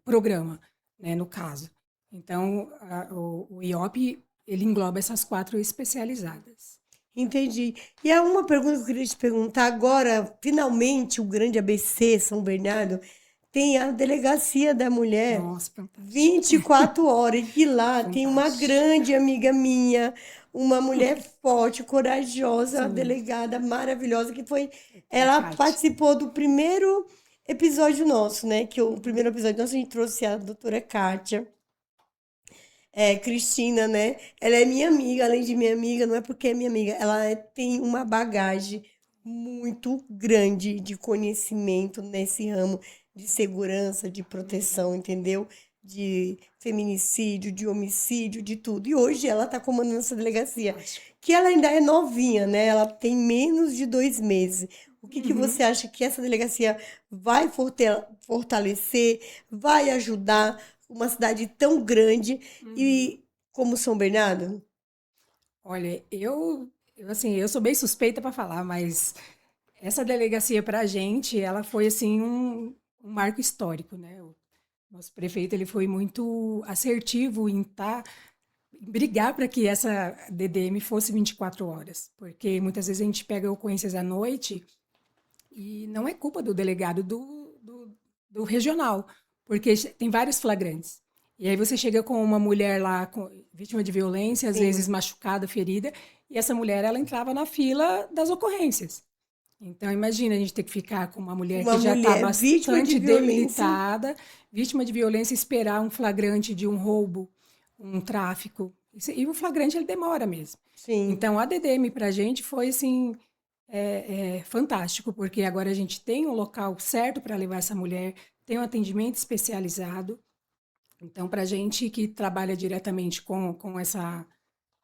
programa, né, no caso. Então, o IOP, ele engloba essas 4 especializadas. Entendi. E há uma pergunta que eu queria te perguntar agora, finalmente o grande ABC São Bernardo tem a Delegacia da Mulher Nossa, fantástico. 24 horas, e que lá tem uma Fantástico. grande amiga minha, uma mulher forte, corajosa, Sim, delegada maravilhosa, que foi, que é a ela Cátia. participou do primeiro episódio nosso, né? Que o Uhum. primeiro episódio nosso a gente trouxe a doutora Kátia. Cristina, né? Ela é minha amiga, além de minha amiga, não é porque é minha amiga, tem uma bagagem muito grande de conhecimento nesse ramo de segurança, de Uhum. proteção, entendeu? De feminicídio, de homicídio, de tudo. E hoje ela está comandando essa delegacia, Fantástico. que ela ainda é novinha, né? Ela tem menos de 2 meses. O que que Uhum. você acha que essa delegacia vai fortalecer, vai ajudar uma cidade tão grande Uhum. e como São Bernardo? Olha, assim, eu sou bem suspeita para falar, mas essa delegacia para a gente, ela foi assim um marco histórico, né? O nosso prefeito ele foi muito assertivo em brigar para que essa DDM fosse 24 horas, porque muitas vezes a gente pega ocorrências à noite e não é culpa do delegado do regional, porque tem vários flagrantes. E aí você chega com uma mulher lá, vítima de violência, às vezes Sim, machucada, ferida, e essa mulher ela entrava na fila das ocorrências. Então imagina a gente ter que ficar com uma mulher uma que já está mulher vítima de bastante violência. debilitada, vítima de violência, esperar um flagrante de um roubo, um tráfico. E o flagrante ele demora mesmo. Sim, Então a DDM para a gente foi assim fantástico, porque agora a gente tem um local certo para levar essa mulher, tem um atendimento especializado. Então, para a gente que trabalha diretamente com essa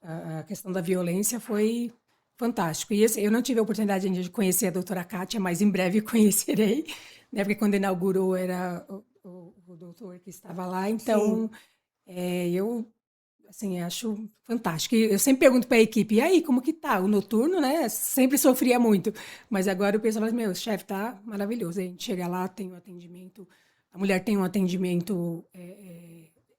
a questão da violência, foi. fantástico. E eu não tive a oportunidade ainda de conhecer a doutora Kátia, mas em breve conhecerei, né? Porque quando inaugurou era o doutor que estava lá. Sim. Então, eu, assim, acho fantástico. E eu sempre pergunto para a equipe, e aí, como que tá? O noturno, né? Sempre sofria muito. Mas agora o pessoal fala, meu, chefe, tá maravilhoso. A gente chega lá, tem um atendimento, a mulher tem um atendimento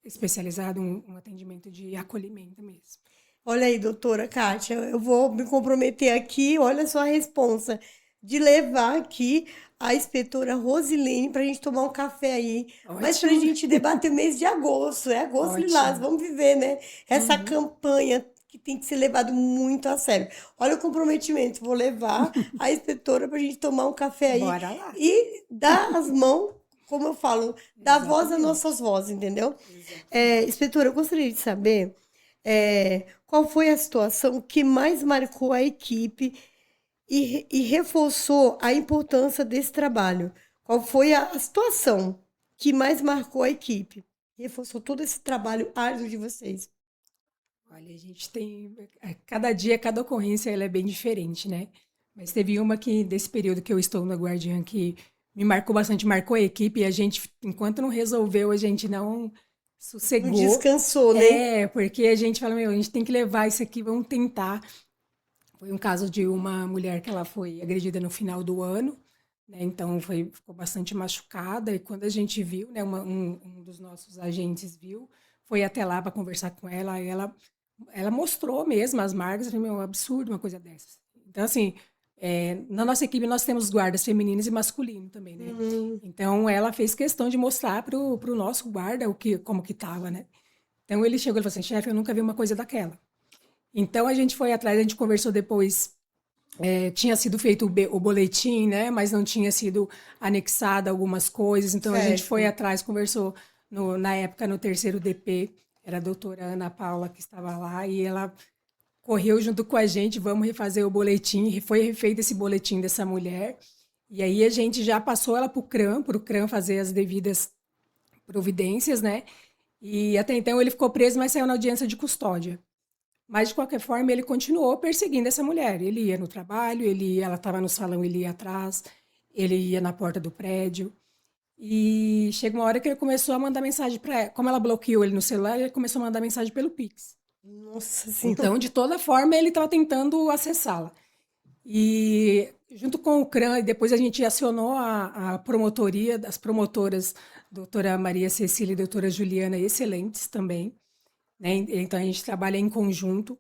especializado, um atendimento de acolhimento mesmo. Olha aí, doutora Kátia, eu vou me comprometer aqui, olha só a responsa, de levar aqui a inspetora Rosilene para a gente tomar um café aí, mas para a Ótimo, gente debater o mês de agosto, é agosto lilás, ótimo. vamos viver, né? Essa Uhum. campanha que tem que ser levado muito a sério. Olha o comprometimento, vou levar a inspetora para a gente tomar um café aí Bora lá. e dar as mãos, como eu falo, dar voz às nossas Exatamente. vozes, entendeu? Exatamente. Inspetora, eu gostaria de saber. Qual foi a situação que mais marcou a equipe e reforçou a importância desse trabalho? Qual foi a situação que mais marcou a equipe? Reforçou todo esse trabalho árduo de vocês. Olha, a gente tem. Cada dia, cada ocorrência, ela é bem diferente, né? Mas teve uma que, desse período que eu estou na Guardiã, que me marcou bastante, marcou a equipe, e a gente, enquanto não resolveu, a gente não Não sossegou. descansou, né? Porque a gente fala, meu, a gente tem que levar isso aqui, vamos tentar. Foi um caso de uma mulher que ela foi agredida no final do ano, né? Então ficou bastante machucada. E quando a gente viu, né, um dos nossos agentes viu, foi até lá para conversar com ela. E ela mostrou mesmo as marcas. Eu falei, meu, é um absurdo uma coisa dessas. Então, assim, na nossa equipe nós temos guardas femininos e masculino também, né? Hum, Então ela fez questão de mostrar pro nosso guarda como que tava, né? Então ele chegou e falou assim, chefe, eu nunca vi uma coisa daquela. Então a gente foi atrás, a gente conversou depois. Tinha sido feito o boletim, né? Mas não tinha sido anexada algumas coisas. Então a gente foi certo. atrás, conversou na época no terceiro DP, era a doutora Ana Paula que estava lá e ela correu junto com a gente, vamos refazer o boletim, e foi refeito esse boletim dessa mulher. E aí a gente já passou ela para o CRAM fazer as devidas providências, né? E até então ele ficou preso, mas saiu na audiência de custódia. Mas, de qualquer forma, ele continuou perseguindo essa mulher. Ele ia no trabalho, ela estava no salão, ele ia atrás, ele ia na porta do prédio. E chega uma hora que ele começou a mandar mensagem para ela. Como ela bloqueou ele no celular, ele começou a mandar mensagem pelo Pix. Nossa Senhora. Então, de toda forma, ele estava tentando acessá-la. E junto com o CRAM, depois a gente acionou a promotoria, as promotoras, doutora Maria Cecília e doutora Juliana, excelentes também, né? Então a gente trabalha em conjunto.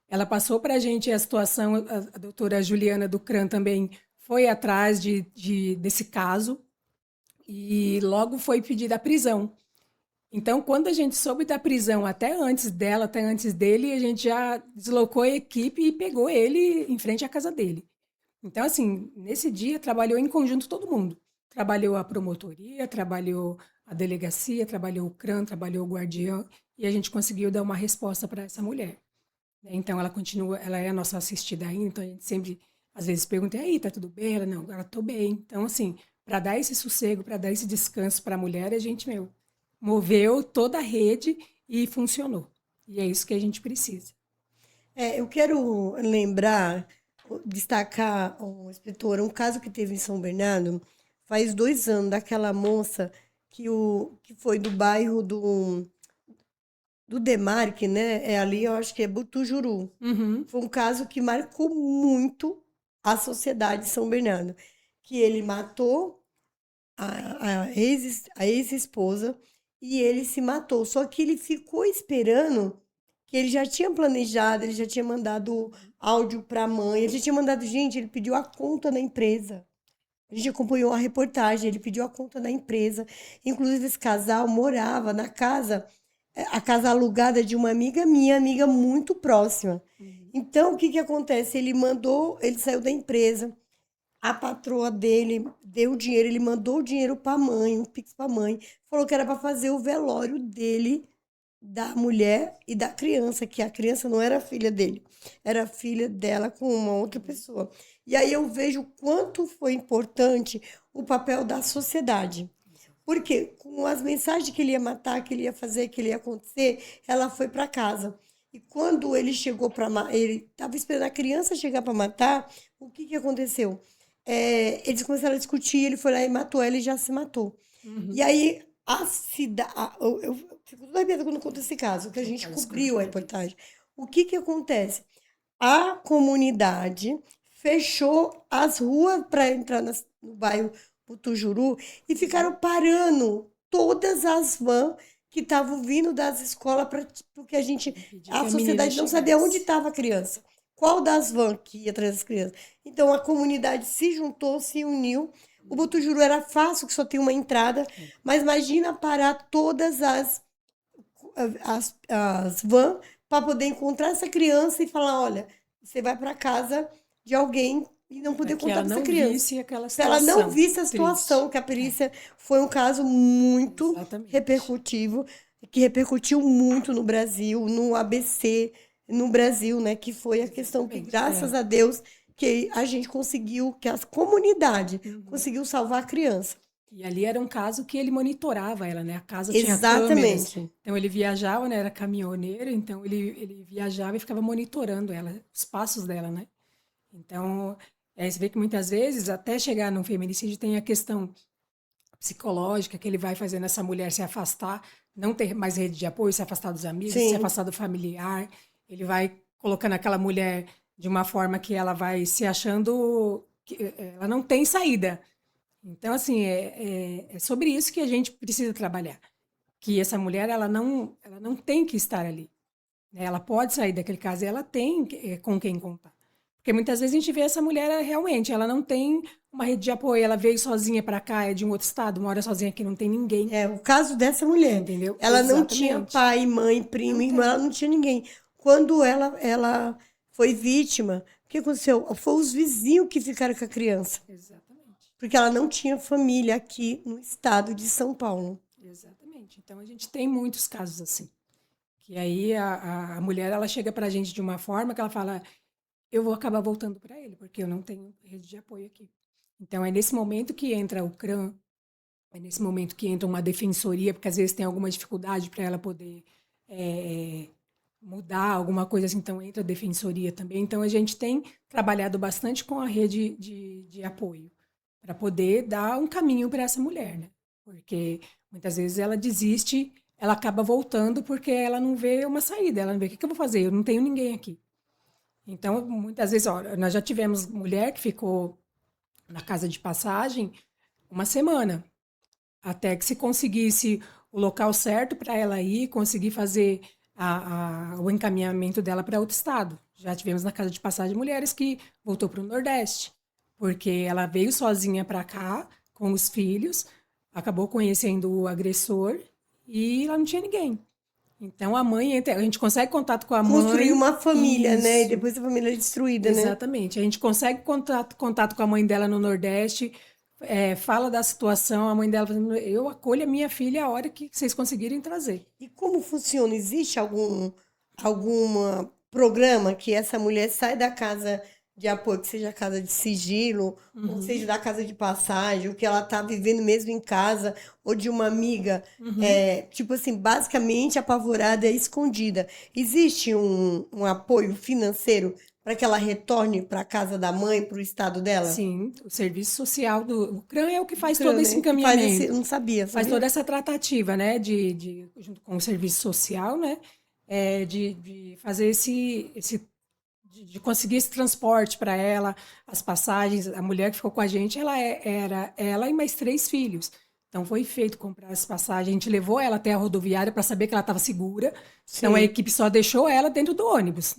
Ela passou para a gente a situação, a doutora Juliana do CRAN também foi atrás desse caso e logo foi pedida a prisão. Então, quando a gente soube da prisão, até antes dela, até antes dele, a gente já deslocou a equipe e pegou ele em frente à casa dele. Então, assim, nesse dia trabalhou em conjunto todo mundo. Trabalhou a promotoria, trabalhou a delegacia, trabalhou o CRAN, trabalhou o guardião, e a gente conseguiu dar uma resposta para essa mulher. Então ela continua, ela é a nossa assistida ainda, então a gente sempre, às vezes, pergunta, e aí, tá tudo bem? Ela, não, agora tô bem. Então, assim, para dar esse sossego, para dar esse descanso para a mulher, a gente, moveu toda a rede e funcionou. E é isso que a gente precisa. Eu quero lembrar, destacar, inspetor, um caso que teve em São Bernardo faz 2 anos, daquela moça que foi do bairro do Demarque, né? É ali, eu acho que é Butujuru. Uhum. Foi um caso que marcou muito a sociedade de São Bernardo, que ele matou a ex-esposa e ele se matou. Só que ele ficou esperando que ele já tinha planejado, ele já tinha mandado áudio para a mãe, ele já tinha mandado, gente, ele pediu a conta da empresa. A gente acompanhou a reportagem, ele pediu a conta da empresa. Inclusive, esse casal morava na casa, a casa alugada de uma amiga minha, amiga muito próxima. Uhum. Então, o que que acontece? Ele saiu da empresa, a patroa dele deu o dinheiro, ele mandou o dinheiro para a mãe, um pix para a mãe, falou que era para fazer o velório dele, da mulher e da criança, que a criança não era filha dele, era filha dela com uma outra pessoa. E aí eu vejo o quanto foi importante o papel da sociedade. Porque com as mensagens que ele ia matar, que ele ia fazer, que ele ia acontecer, ela foi para casa. E quando ele chegou para ele estava esperando a criança chegar para matar, o que que aconteceu? Eles começaram a discutir, ele foi lá e matou ela e já se matou. E Uhum. aí a cidade, eu fico toda arrepiada quando conta esse caso, que a gente Faz cobriu a conta. reportagem. O que que acontece? A comunidade fechou as ruas para entrar no bairro Butujuru e ficaram parando todas as vans que estavam vindo das escolas porque Pedir que a a menina sociedade não sabia onde chegasse. estava a criança, qual das vans que ia trazer as crianças. Então a comunidade se juntou, se uniu. O Butujuru era fácil, que só tem uma entrada, É. mas imagina parar todas as vans para poder encontrar essa criança e falar, olha, você vai para casa de alguém e não Para poder que contar ela para essa não criança. visse aquela Para ela não situação visse a situação, triste. que a É, perícia foi um caso muito exatamente. repercutivo, que repercutiu muito no Brasil, no ABC, no Brasil, né? Que foi a questão que, Exatamente. graças É. a Deus, que a gente conseguiu, que a comunidade Uhum. conseguiu salvar a criança. E ali era um caso que ele monitorava ela, né? A casa tinha câmeras. Exatamente. Então ele viajava, né? Era caminhoneiro, então ele viajava e ficava monitorando ela, os passos dela, né? Então, você vê que muitas vezes, até chegar num feminicídio, tem a questão psicológica que ele vai fazendo essa mulher se afastar, não ter mais rede de apoio, se afastar dos amigos, se Sim. afastar do familiar. Ele vai colocando aquela mulher de uma forma que ela vai se achando que ela não tem saída. Então, assim, é sobre isso que a gente precisa trabalhar. Que essa mulher, ela não tem que estar ali, né? Ela pode sair daquele caso e ela tem com quem contar. Porque muitas vezes a gente vê essa mulher, realmente, ela não tem uma rede de apoio, ela veio sozinha para cá, é de um outro estado, mora sozinha aqui, não tem ninguém, É, o caso dessa mulher, entendeu? ela não tinha Exatamente. pai, mãe, primo, Não irmã, tem. ela não tinha ninguém. Quando ela foi vítima, o que aconteceu? Foi os vizinhos que ficaram com a criança, Exatamente. porque ela não tinha família aqui no estado de São Paulo. Exatamente. Então a gente tem muitos casos assim. Que aí a mulher ela chega para a gente de uma forma que ela fala: eu vou acabar voltando para ele, porque eu não tenho rede de apoio aqui. Então é nesse momento que entra o CRAM, é nesse momento que entra uma defensoria, porque às vezes tem alguma dificuldade para ela poder é, mudar alguma coisa assim, então entra a defensoria também. Então a gente tem trabalhado bastante com a rede de apoio para poder dar um caminho para essa mulher, né? Porque muitas vezes ela desiste, ela acaba voltando porque ela não vê uma saída, ela não vê o que eu vou fazer, eu não tenho ninguém aqui. Então, muitas vezes, ó, nós já tivemos mulher que ficou na casa de passagem uma semana, até que se conseguisse o local certo para ela ir, conseguir fazer o encaminhamento dela para outro estado. Já tivemos na casa de passagem mulheres que voltou para o Nordeste, porque ela veio sozinha para cá com os filhos, acabou conhecendo o agressor e ela não tinha ninguém. Então a mãe, a gente consegue contato com a Construir mãe, uma família, né? E isso, depois a família é destruída, né? exatamente. A gente consegue contato com a mãe dela no Nordeste, fala da situação, a mãe dela falando, eu acolho a minha filha a hora que vocês conseguirem trazer. E como funciona? Existe algum programa que essa mulher sai da casa de apoio, que seja a casa de sigilo, ou seja Uhum, da casa de passagem, ou que ela está vivendo mesmo em casa, ou de uma amiga, uhum. tipo assim, basicamente apavorada e escondida. Existe um apoio financeiro para que ela retorne para a casa da mãe, para o estado dela? Sim, o serviço social do CRAM é o que Do faz todo CRAN, esse né? Que faz esse. Eu encaminhamento, não sabia, faz toda sabia? essa tratativa, né, junto com o serviço social, né, de fazer de conseguir esse transporte para ela, as passagens. A mulher que ficou com a gente, era ela e mais 3 filhos. Então foi feito comprar as passagens. A gente levou ela até a rodoviária para saber que ela estava segura. Então a Sim. equipe só deixou ela dentro do ônibus.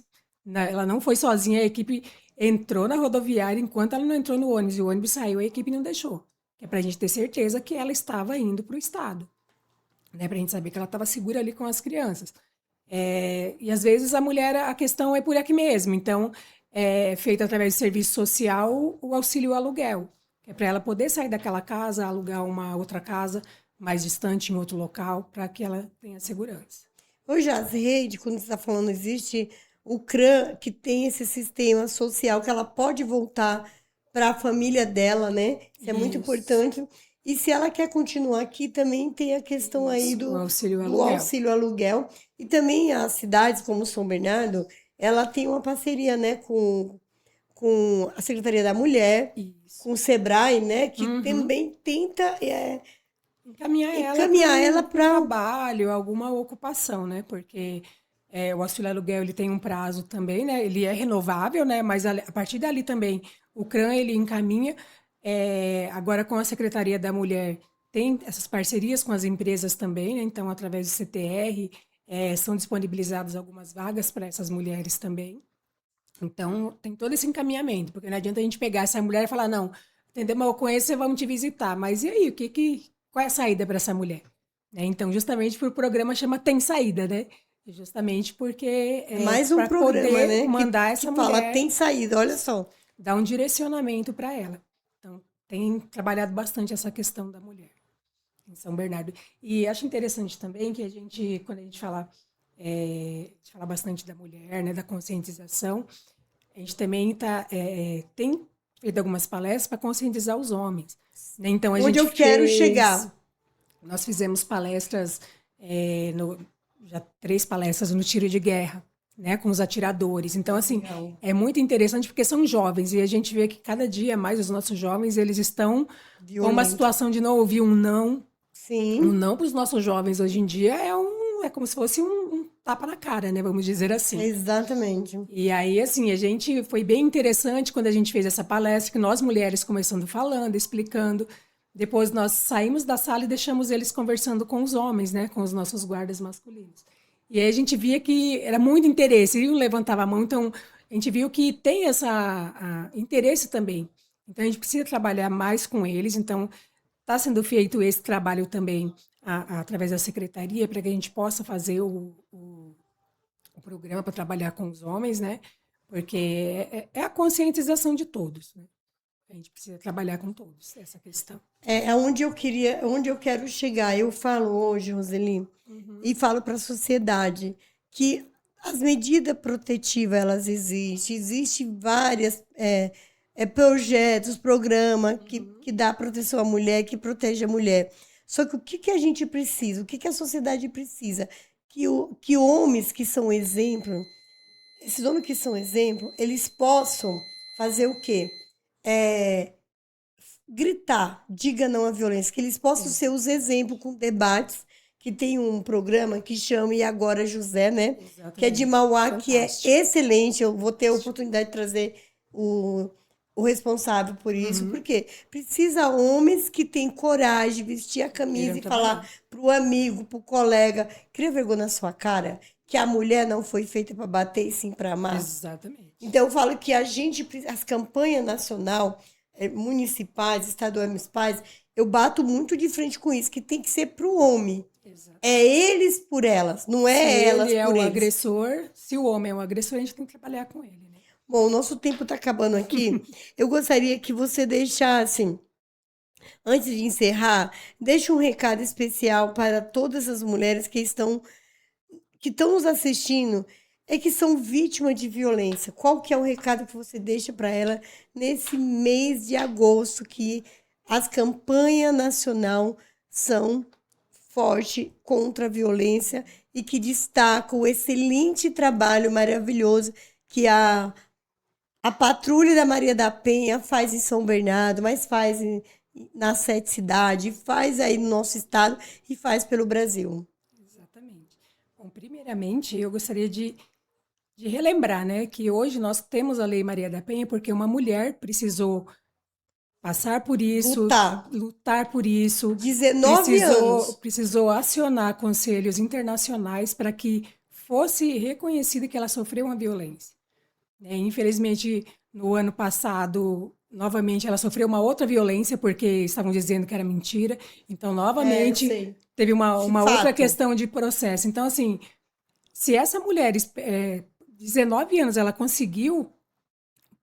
Ela não foi sozinha, a equipe entrou na rodoviária enquanto ela não entrou no ônibus. E o ônibus saiu, a equipe não deixou. Que é para a gente ter certeza que ela estava indo para o estado, né? Para a gente saber que ela estava segura ali com as crianças. E às vezes a mulher, a questão é por aqui mesmo. Então, é feito através do serviço social o auxílio aluguel, que é para ela poder sair daquela casa, alugar uma outra casa mais distante em outro local, para que ela tenha segurança. Hoje as redes, quando você está falando, existe o CRAN que tem esse sistema social que ela pode voltar para a família dela, né? Isso é muito Isso. importante. E se ela quer continuar aqui, também tem a questão aí Isso, o auxílio do aluguel. auxílio aluguel. E também as cidades como São Bernardo, ela tem uma parceria, né, com a Secretaria da Mulher, Isso. com o Sebrae, né, que Uhum. também tenta Encaminhar ela para encaminhar ela um para. trabalho, alguma ocupação, né? Porque o auxílio aluguel ele tem um prazo também, né? Ele é renovável, né? Mas a partir dali também o CRAM ele encaminha. Agora com a Secretaria da Mulher tem essas parcerias com as empresas também, né? Então através do CTR são disponibilizadas algumas vagas para essas mulheres também. Então, tem todo esse encaminhamento, porque não adianta a gente pegar essa mulher e falar, não, entendeu? Mas eu conheço, você vamos te visitar. Mas e aí, qual é a saída para essa mulher? Né? Então, justamente por o programa chama Tem Saída, né? Justamente porque É mais um para programa, poder né, mandar que essa fala mulher, tem saída, olha só. dar um direcionamento para ela. Então, tem trabalhado bastante essa questão da mulher em São Bernardo. E acho interessante também que a gente, quando a gente fala bastante da mulher, né, da conscientização, a gente também tem feito algumas palestras para conscientizar os homens. Né? Então, Onde eu quero chegar. nós fizemos palestras, é, no, já 3 palestras no tiro de guerra, né, com os atiradores. Então, assim, Legal. é muito interessante porque são jovens e a gente vê que cada dia mais os nossos jovens, eles estão com uma Violento. situação de não ouvir um Sim, não para os nossos jovens hoje em dia é como se fosse um tapa na cara, né, vamos dizer assim. exatamente. E aí, assim, a gente foi bem interessante quando a gente fez essa palestra, que nós mulheres começando falando, explicando. Depois nós saímos da sala e deixamos eles conversando com os homens, né, com os nossos guardas masculinos. E aí a gente via que era muito interesse, e um levantava a mão, então a gente viu que tem interesse também. Então a gente precisa trabalhar mais com eles, então está sendo feito esse trabalho também através da secretaria para que a gente possa fazer o programa para trabalhar com os homens, né? Porque é a conscientização de todos, né? A gente precisa trabalhar com todos, essa questão. É onde eu queria, onde eu quero chegar. Eu falo hoje, Roseli, e falo para a sociedade que as medidas protetivas elas existem várias projetos, programas que dá proteção à mulher, que protege a mulher. Só que o que a gente precisa? O que a sociedade precisa? Que homens que são exemplo, esses homens que são exemplo, eles possam fazer o quê? É, gritar, diga não à violência, que eles possam ser Isso, os exemplos com debates, que tem um programa que chama E Agora José, né? Que é de exatamente. Mauá, que é Fantástico. excelente. Eu vou ter a oportunidade de trazer o, o responsável por isso, Uhum. porque precisa homens que têm coragem de vestir a Queiram camisa e falar trabalhar. pro amigo, pro colega, cria vergonha na sua cara, que a mulher não foi feita para bater e sim para amar. Exatamente. Então, eu falo que as campanhas nacional, municipais, estaduais, municipais, eu bato muito de frente com isso, que tem que ser para o homem. É Exatamente. eles por elas, não Se é ele elas é por o eles. agressor, se o homem é o agressor, a gente tem que trabalhar com ele, né? Bom, o nosso tempo está acabando aqui. Eu gostaria que você deixasse, antes de encerrar, deixe um recado especial para todas as mulheres que estão nos assistindo, que são vítimas de violência. Qual que é o recado que você deixa para ela nesse mês de agosto que as campanhas nacional são forte contra a violência e que destacam o excelente trabalho maravilhoso que a Patrulha da Maria da Penha faz em São Bernardo, mas faz nas 7 cidades, faz aí no nosso estado e faz pelo Brasil. Exatamente. Bom, primeiramente, eu gostaria de relembrar, né, que hoje nós temos a Lei Maria da Penha porque uma mulher precisou passar por isso, Lutar. lutar por isso, 19 anos. precisou acionar conselhos internacionais para que fosse reconhecido que ela sofreu uma violência. Né? Infelizmente, no ano passado, novamente, ela sofreu uma outra violência, porque estavam dizendo que era mentira. Então, Eu novamente, sei. teve De uma outra fato. questão de processo. Então, assim, se essa mulher, 19 anos, ela conseguiu,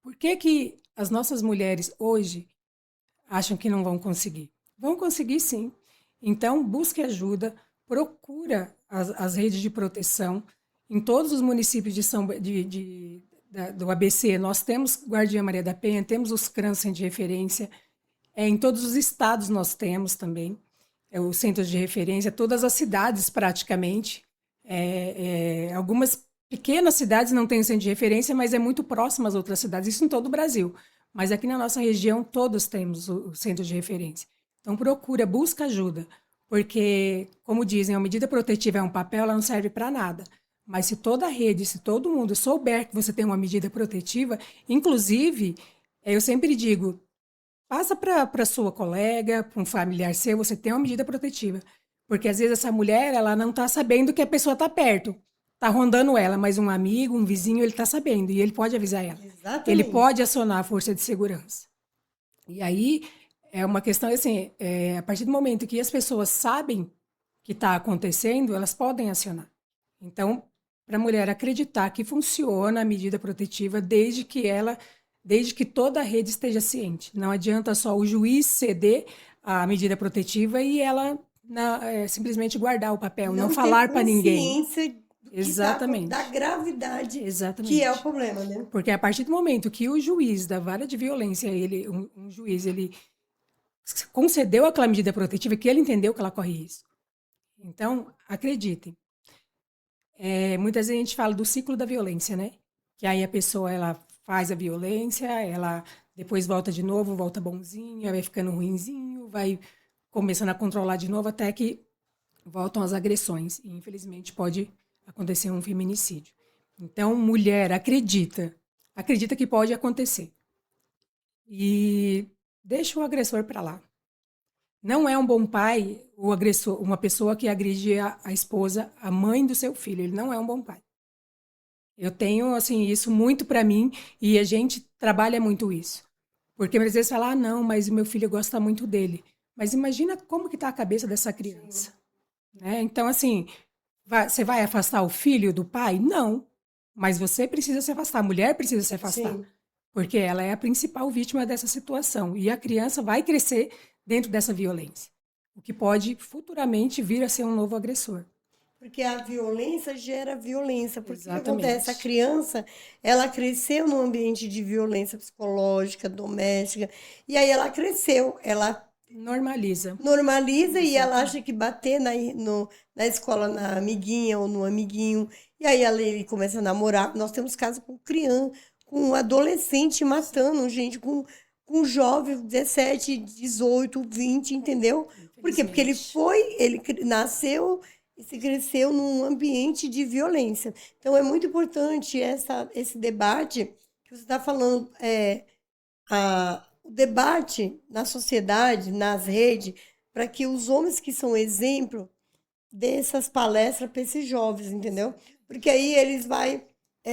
por que que as nossas mulheres hoje acham que não vão conseguir? Vão conseguir sim. Então, busque ajuda, procura as redes de proteção. Em todos os municípios do ABC, nós temos Guardiã Maria da Penha, temos os CRANs de referência. Em todos os estados nós temos também os centros de referência, todas as cidades praticamente. Algumas pequenas cidades não têm centro de referência, mas é muito próximo às outras cidades, isso em todo o Brasil. Mas aqui na nossa região todos temos o centro de referência. Então procura, busca ajuda, porque, como dizem, a medida protetiva é um papel, ela não serve para nada. Mas se toda a rede, se todo mundo souber que você tem uma medida protetiva, inclusive, eu sempre digo, passa para sua colega, para um familiar seu, você tem uma medida protetiva. Porque às vezes essa mulher, ela não está sabendo que a pessoa está perto. Está rondando ela, mas um amigo, um vizinho, ele está sabendo e ele pode avisar ela. Ele Exatamente. pode acionar a força de segurança. E aí é uma questão assim, a partir do momento que as pessoas sabem que está acontecendo, elas podem acionar. Então, para a mulher acreditar que funciona a medida protetiva desde que toda a rede esteja ciente. Não adianta só o juiz ceder a medida protetiva e ela simplesmente guardar o papel, não ter falar para ninguém. consciência do que tá, Exatamente. da gravidade Exatamente. que é o problema, né? Porque a partir do momento que o juiz da vara de violência, um juiz, ele concedeu aquela medida protetiva, que ele entendeu que ela corre risco. Então, acreditem. Muitas vezes a gente fala do ciclo da violência, né? Que aí a pessoa, ela faz a violência, ela depois volta de novo, volta bonzinha, vai ficando ruinzinho, vai começando a controlar de novo até que voltam as agressões. E, infelizmente, pode acontecer um feminicídio. Então, mulher, acredita que pode acontecer. E deixa o agressor para lá. Não é um bom pai o agressor, uma pessoa que agride a esposa, a mãe do seu filho. Ele não é um bom pai. Eu tenho assim isso muito para mim e a gente trabalha muito isso. Porque às vezes fala, não, mas o meu filho gosta muito dele. Mas imagina como que está a cabeça dessa criança. Né? Então, assim, você vai afastar o filho do pai? Não. Mas você precisa se afastar, a mulher precisa se afastar. Sim. Porque ela é a principal vítima dessa situação. E a criança vai crescer dentro dessa violência. O que pode futuramente vir a ser um novo agressor. Porque a violência gera violência. Porque o que Exatamente. acontece? A criança, ela cresceu num ambiente de violência psicológica, doméstica, e aí ela cresceu, ela Normaliza. normaliza e ela acha que bater na escola na amiguinha ou no amiguinho, e aí ele começa a namorar. Nós temos casos com criança, com adolescente matando gente, com jovem, 17, 18, 20, entendeu? Por quê? Porque ele nasceu e se cresceu num ambiente de violência. Então é muito importante esse debate que você está falando, o debate na sociedade, nas redes, para que os homens que são exemplo dê essas palestras para esses jovens, entendeu? Porque aí eles vai,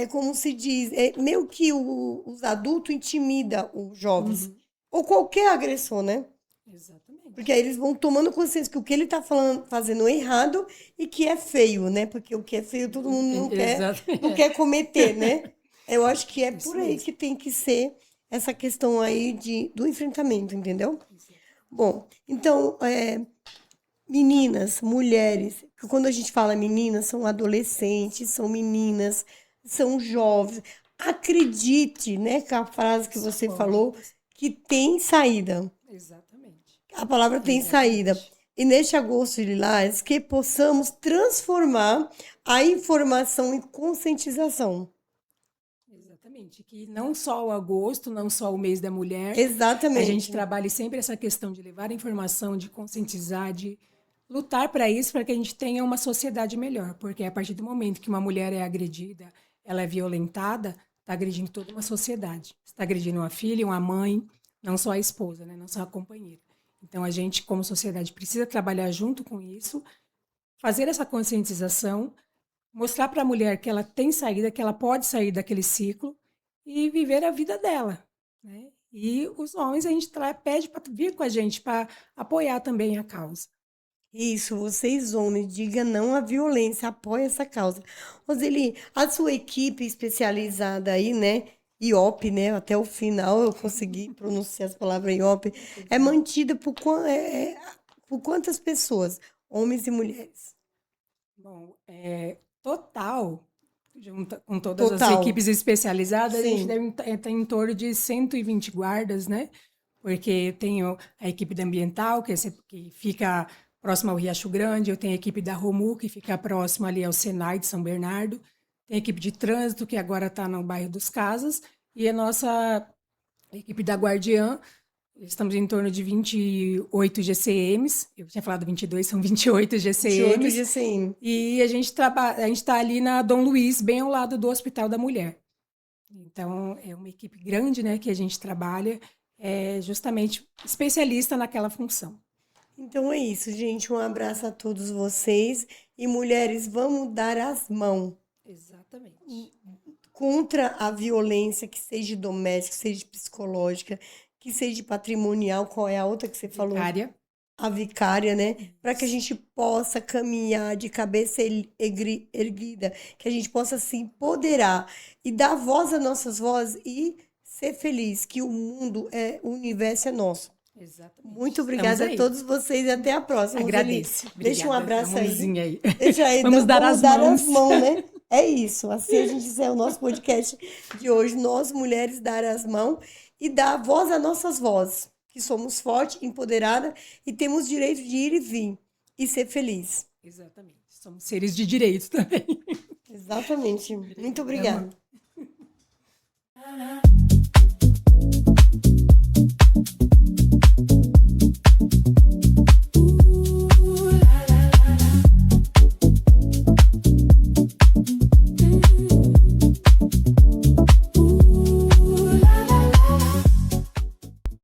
como se diz, meio que os adultos intimidam os jovens. Ou qualquer agressor, né? Exatamente. Porque aí eles vão tomando consciência que o que ele está fazendo é errado e que é feio, né? Porque o que é feio todo mundo não quer cometer, né? Eu acho que é por aí que tem que ser essa questão aí do enfrentamento, entendeu? Bom, então, meninas, mulheres, que quando a gente fala meninas, são adolescentes, são meninas, são jovens. Acredite, né, com a frase que você falou, que tem saída. Exatamente. A palavra tem saída. E neste agosto lilás, que possamos transformar a informação em conscientização. Exatamente. Que não só o agosto, não só o mês da mulher. Exatamente. A gente trabalhe sempre essa questão de levar a informação, de conscientizar, de lutar para isso, para que a gente tenha uma sociedade melhor. Porque a partir do momento que uma mulher é agredida, ela é violentada, está agredindo toda uma sociedade. Está agredindo uma filha, uma mãe, não só a esposa, né? Não só a companheira. Então, a gente, como sociedade, precisa trabalhar junto com isso, fazer essa conscientização, mostrar para a mulher que ela tem saída, que ela pode sair daquele ciclo e viver a vida dela. Né? E os homens, a gente pede para vir com a gente, para apoiar também a causa. Isso, vocês homens, diga não à violência, apoie essa causa. Roseli, a sua equipe especializada aí, né? IOP, né? Até o final eu consegui pronunciar as palavras IOP. É mantida por quantas pessoas? Homens e mulheres? Bom, total, junto com todas as equipes especializadas, Sim. a gente deve estar em torno de 120 guardas, né? porque tenho a equipe da ambiental, que fica próxima ao Riacho Grande, eu tenho a equipe da Romu, que fica próxima ali ao Senai de São Bernardo, tem a equipe de trânsito, que agora está no bairro dos Casas, e a nossa equipe da Guardiã. Estamos em torno de 28 GCMs, eu tinha falado 22, são 28 28 GCMs, de sim. e a gente está ali na Dom Luiz, bem ao lado do Hospital da Mulher. Então, é uma equipe grande, né, que a gente trabalha, justamente especialista naquela função. Então é isso, gente. Um abraço a todos vocês. E mulheres, vamos dar as mãos Exatamente. contra a violência, que seja doméstica, que seja psicológica, que seja patrimonial. Qual é a outra que você falou? Vicária. A vicária, né? Para que a gente possa caminhar de cabeça erguida, que a gente possa se empoderar e dar voz às nossas vozes e ser feliz, que o universo é nosso. Exatamente. Muito obrigada a todos vocês e até a próxima. Agradeço. Deixa um abraço aí. Aí. Deixa aí. Vamos dar as mãos. Né? É isso. Assim a gente encerra o nosso podcast de hoje. Nós, mulheres, dar as mãos e dar voz às nossas vozes. Que somos fortes, empoderadas e temos direito de ir e vir e ser feliz. Exatamente. Somos seres de direito também. Exatamente. Muito obrigada.